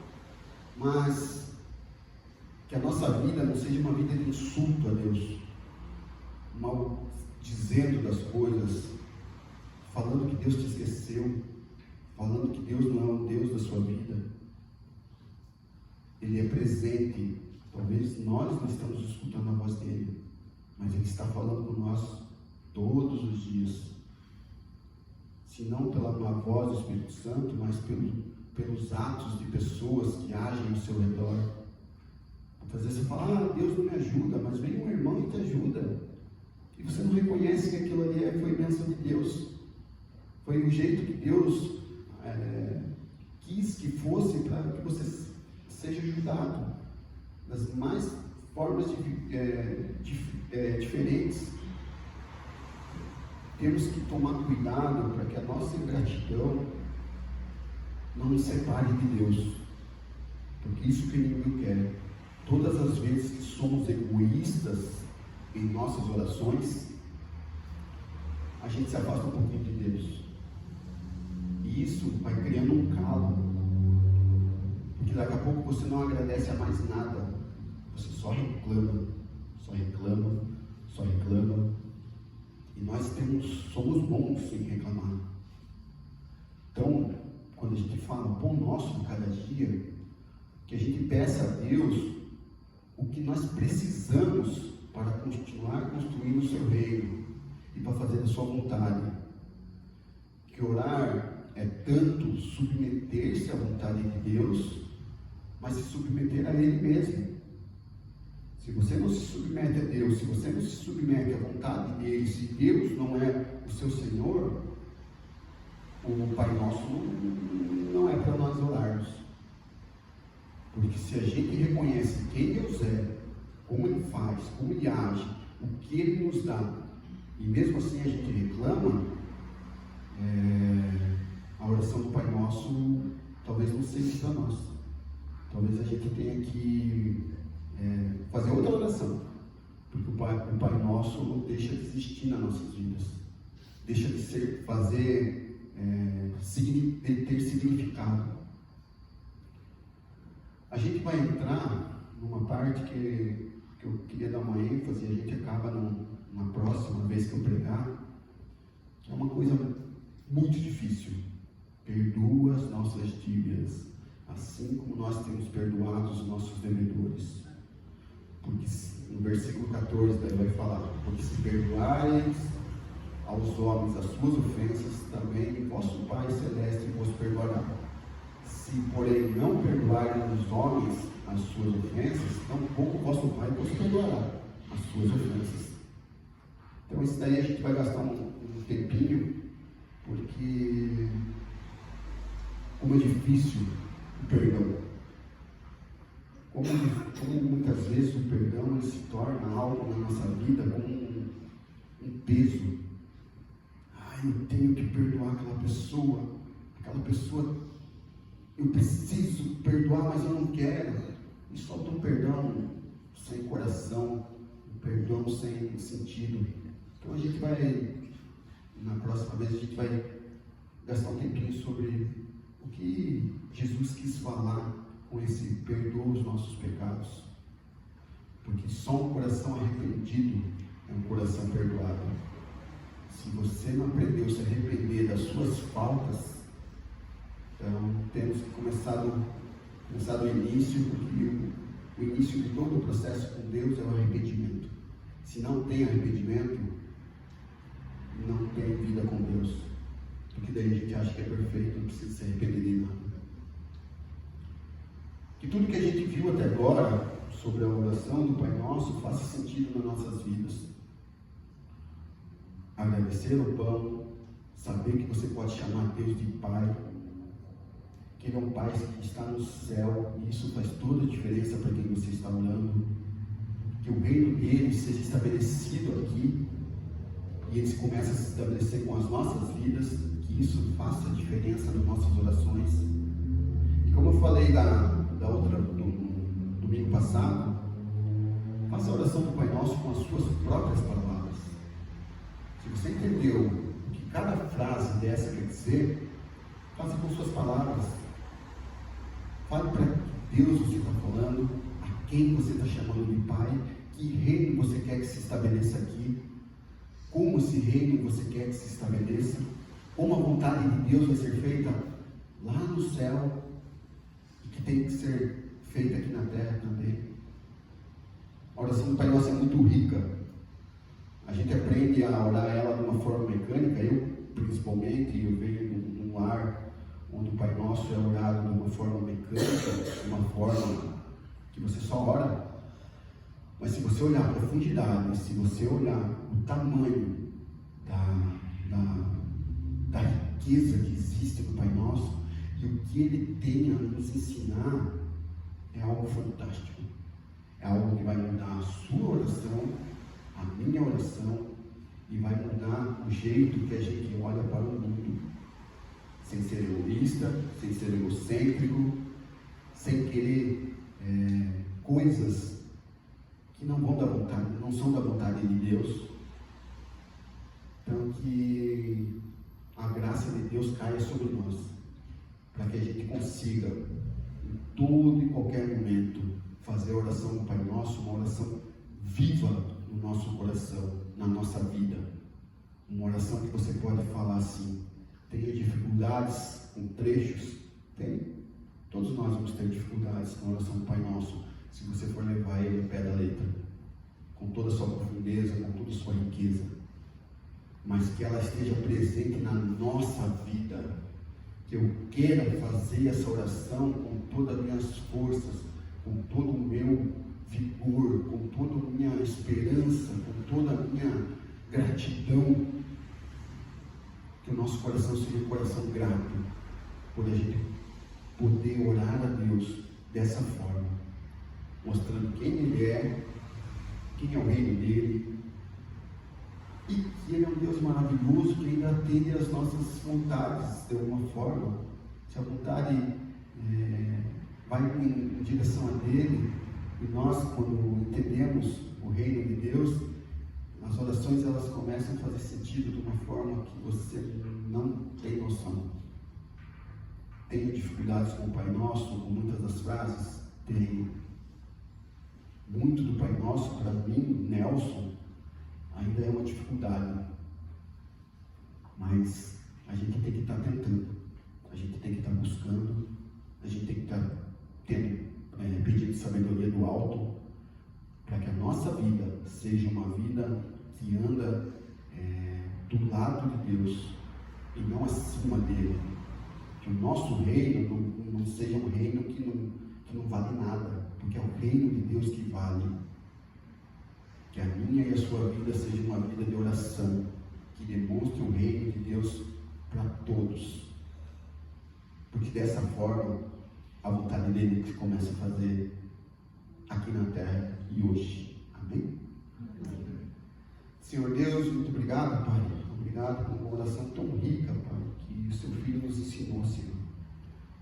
Mas que a nossa vida não seja uma vida de insulto a Deus, mal dizendo das coisas, falando que Deus te esqueceu, falando que Deus não é o Deus da sua vida. Ele é presente. Talvez nós não estamos escutando a voz dele, mas Ele está falando com nós todos os dias. Se não pela voz do Espírito Santo, mas pelos atos de pessoas que agem ao seu redor. Muitas vezes você fala, Deus não me ajuda, mas vem um irmão e te ajuda. E você não reconhece que aquilo ali foi bênção de Deus. Foi o jeito que Deus quis que fosse para que você seja ajudado. Das mais formas diferentes. Temos que tomar cuidado para que a nossa ingratidão não nos separe de Deus. Porque isso que o inimigo quer. Todas as vezes que somos egoístas em nossas orações, a gente se afasta um pouquinho de Deus. E isso vai criando um calo. Porque daqui a pouco você não agradece a mais nada. Você só reclama, só reclama, só reclama. E nós somos bons em reclamar. Então, quando a gente fala o pão nosso de cada dia, que a gente peça a Deus o que nós precisamos para continuar construindo o seu reino e para fazer a sua vontade. Que orar é tanto submeter-se à vontade de Deus, mas se submeter a Ele mesmo. Se você não se submete a Deus, se você não se submete à vontade dele, se Deus não é o seu Senhor, o Pai Nosso não é para nós orarmos. Porque se a gente reconhece quem Deus é, como Ele faz, como Ele age, o que Ele nos dá, e mesmo assim a gente reclama, a oração do Pai Nosso talvez não seja para nós. Talvez a gente tenha que fazer outra oração, porque o Pai Nosso não deixa de existir nas nossas vidas, deixa de ter significado. A gente vai entrar numa parte que eu queria dar uma ênfase, e a gente acaba na próxima vez que eu pregar, que é uma coisa muito difícil. Perdoa as nossas dívidas, assim como nós temos perdoado os nossos devedores. Porque no versículo 14 daí vai falar, porque se perdoareis aos homens as suas ofensas, também vosso Pai Celeste vos perdoará. Se, porém, não perdoarem os homens as suas ofensas, tampouco vosso Pai vos perdoará as suas ofensas. Então isso daí a gente vai gastar um tempinho, porque como é difícil o perdão. Como muitas vezes o perdão se torna algo na nossa vida como um peso. Eu tenho que perdoar aquela pessoa eu preciso perdoar, mas eu não quero. E solta um perdão sem coração, um perdão sem sentido. Então a gente vai, na próxima vez, a gente vai gastar um tempinho sobre o que Jesus quis falar com esse perdoa os nossos pecados. Porque só um coração arrependido é um coração perdoado. Se você não aprendeu a se arrepender das suas faltas, então temos que começar do início, porque o início de todo o processo com Deus é o arrependimento. Se não tem arrependimento, não tem vida com Deus. Porque daí a gente acha que é perfeito, não precisa se arrepender de nada. Que tudo que a gente viu até agora sobre a oração do Pai Nosso faça sentido nas nossas vidas. Agradecer o pão, saber que você pode chamar Deus de Pai, que Ele é um Pai que está no céu, e isso faz toda a diferença para quem você está orando. Que o reino dele seja estabelecido aqui, e ele começa a se estabelecer com as nossas vidas, que isso faça diferença nas nossas orações. E como eu falei do domingo passado, faça a oração do Pai Nosso com as suas próprias palavras. Se você entendeu o que cada frase dessa quer dizer, faça com suas palavras. Fale para que Deus você está falando, a quem você está chamando de Pai, que reino você quer que se estabeleça aqui, como esse reino você quer que se estabeleça, como a vontade de Deus vai ser feita lá no céu e que tem que ser feita aqui na terra também. A oração do Pai Nosso é muito rica. A gente aprende a orar ela de uma forma mecânica, eu principalmente, eu venho num lar onde o Pai Nosso é orado de uma forma mecânica, de uma forma que você só ora. Mas se você olhar a profundidade, se você olhar o tamanho da riqueza que existe no Pai Nosso e o que Ele tem a nos ensinar, é algo fantástico. É algo que vai mudar a sua oração, a minha oração, e vai mudar o jeito que a gente olha para o mundo, sem ser egoísta, sem ser egocêntrico, sem querer coisas que não vão da vontade, não são da vontade de Deus. Então que a graça de Deus caia sobre nós, para que a gente consiga, em todo e qualquer momento, fazer a oração do Pai Nosso, uma oração viva no nosso coração, na nossa vida. Uma oração que você pode falar assim: tenho dificuldades com trechos? Tem. Todos nós vamos ter dificuldades com a oração do Pai Nosso, se você for levar ele ao pé da letra, com toda a sua profundeza, com toda a sua riqueza. Mas que ela esteja presente na nossa vida, que eu queira fazer essa oração com todas as minhas forças, com todo o meu vigor, com toda a minha esperança, com toda a minha gratidão. Que o nosso coração seja um coração grato, por a gente poder orar a Deus dessa forma, mostrando quem Ele é, quem é o reino dele, e que Ele é um Deus maravilhoso que ainda atende às nossas vontades de alguma forma. Se a vontade vai em direção a dele, e nós, quando entendemos o reino de Deus, as orações elas começam a fazer sentido de uma forma que você não tem noção. Tenho dificuldades com o Pai Nosso, com muitas das frases, tenho. Muito do Pai Nosso, para mim, Nelson, ainda é uma dificuldade. Mas a gente tem que estar tentando, a gente tem que estar buscando, a gente tem que estar pedindo sabedoria do alto, para que a nossa vida seja uma vida que anda do lado de Deus e não acima dele. Que o nosso reino não seja um reino que não vale nada, porque é o reino de Deus que vale. Que a minha e a sua vida seja uma vida de oração, que demonstre o reino de Deus para todos. Porque dessa forma, a vontade dele começa a fazer aqui na terra e hoje. Amém? Senhor Deus, muito obrigado, Pai. Obrigado por uma oração tão rica, Pai, que o seu Filho nos ensinou, Senhor.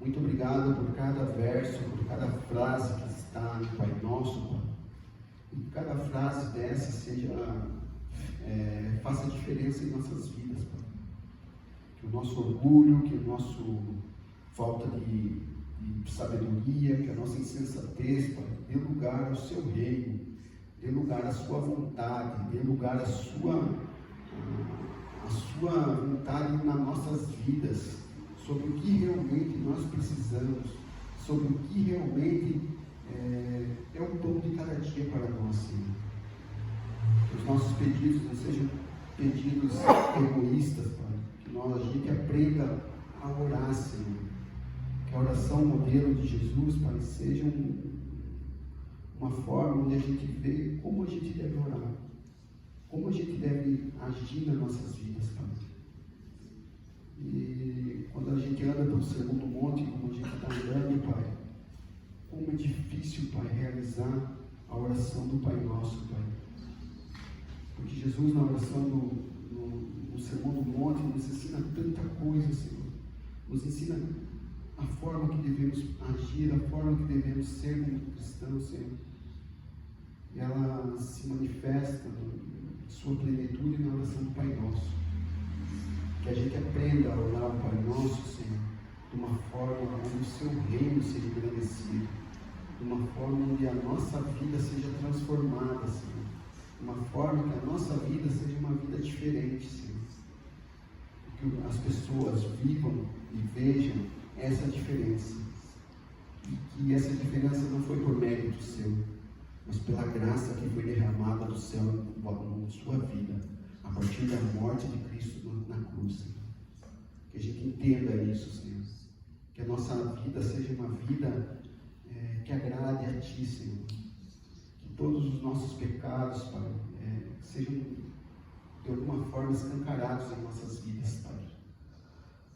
Muito obrigado por cada verso, por cada frase que está no Pai Nosso, Pai. E que cada frase dessa faça diferença em nossas vidas, Pai. Que o nosso orgulho, que o nosso falta de sabedoria, que a nossa insensatez, Pai, dê lugar ao seu reino, dê lugar à sua vontade, dê lugar à sua vontade nas nossas vidas, sobre o que realmente nós precisamos, sobre o que realmente é o pão de cada dia para nós, Senhor. Que os nossos pedidos não sejam pedidos egoístas, Pai. Que a gente aprenda a orar, Senhor. Que a oração modelo de Jesus, Pai, seja uma forma onde a gente vê como a gente deve orar, como a gente deve agir nas nossas vidas, Pai. E quando a gente anda pelo segundo monte, como a gente está andando, Pai, como é difícil, Pai, realizar a oração do Pai Nosso, Pai. Porque Jesus, na oração no Sermão do Monte, nos ensina tanta coisa, Senhor. Nos ensina a forma que devemos agir, a forma que devemos ser como cristãos, Senhor. E ela se manifesta em sua plenitude na oração do Pai Nosso. Que a gente aprenda a orar o Pai Nosso, Senhor, de uma forma onde o seu reino seja engrandecido, de uma forma onde a nossa vida seja transformada, Senhor, de uma forma que a nossa vida seja uma vida diferente, Senhor. Que as pessoas vivam e vejam essa diferença. E que essa diferença não foi por mérito seu, mas pela graça que foi derramada do céu na sua vida, a partir da morte de Cristo na cruz, Senhor. Que a gente entenda isso, Senhor. Que a nossa vida seja uma vida que agrade a Ti, Senhor. Que todos os nossos pecados, Pai, sejam de alguma forma escancarados em nossas vidas, Pai.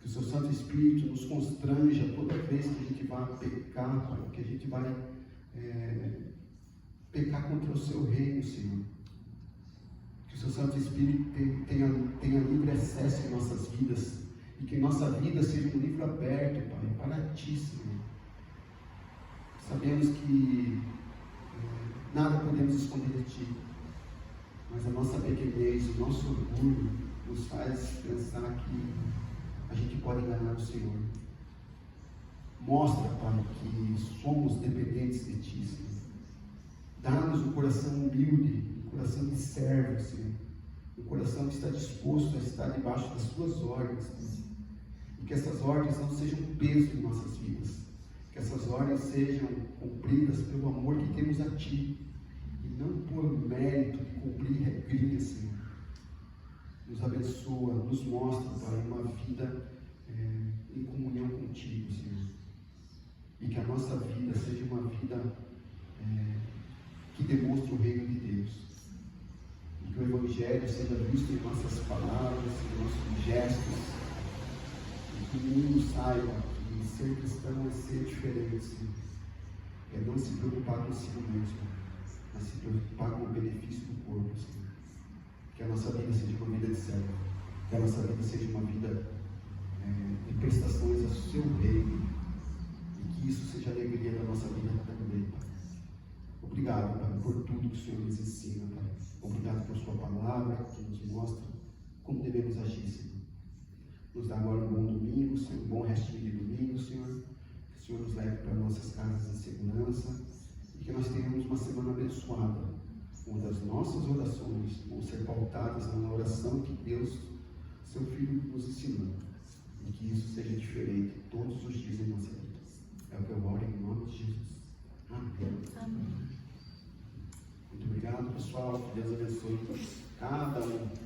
Que o Seu Santo Espírito nos constranja toda vez que a gente vai pecar, Pai, que a gente vai pecar contra o Seu reino, Senhor. Que o Seu Santo Espírito tenha livre acesso em nossas vidas e que nossa vida seja um livro aberto, Pai, para Ti, Senhor. Sabemos que nada podemos esconder de Ti, mas a nossa pequenez, o nosso orgulho nos faz pensar que a gente pode enganar o Senhor. Mostra, Pai, que somos dependentes de Ti, Senhor. Dá-nos um coração humilde, um coração de servo, Senhor. Um coração que está disposto a estar debaixo das Suas ordens, Senhor. E que essas ordens não sejam um peso em nossas vidas. Que essas ordens sejam cumpridas pelo amor que temos a Ti. E não por mérito de cumprir regrinhas, Senhor. Nos abençoa, nos mostra, Pai, uma vida em comunhão contigo, Senhor. E que a nossa vida seja uma vida que demonstre o reino de Deus. E que o Evangelho seja visto em nossas palavras, em nossos gestos. E que o mundo saiba que ser cristão é ser diferente, Senhor. É não se preocupar consigo mesmo, mas se preocupar com o benefício do corpo, Senhor. Que a nossa vida seja uma vida de servo. Que a nossa vida seja uma vida de prestações ao Seu reino. E que isso seja a alegria da nossa vida também, Pai. Obrigado, Pai, por tudo que o Senhor nos ensina, Pai. Obrigado por Sua palavra, que nos mostra como devemos agir, Senhor. Nos dá agora um bom domingo, Senhor, um bom restinho de domingo, Senhor. Que o Senhor nos leve para nossas casas em segurança. E que nós tenhamos uma semana abençoada, onde as nossas orações vão ser pautadas na oração que Deus, Seu Filho, nos ensinou. E que isso seja diferente todos os dias em nossa vida. É o que eu oro em nome de Jesus. Amém. Amém. Muito obrigado, pessoal. Que Deus abençoe cada um.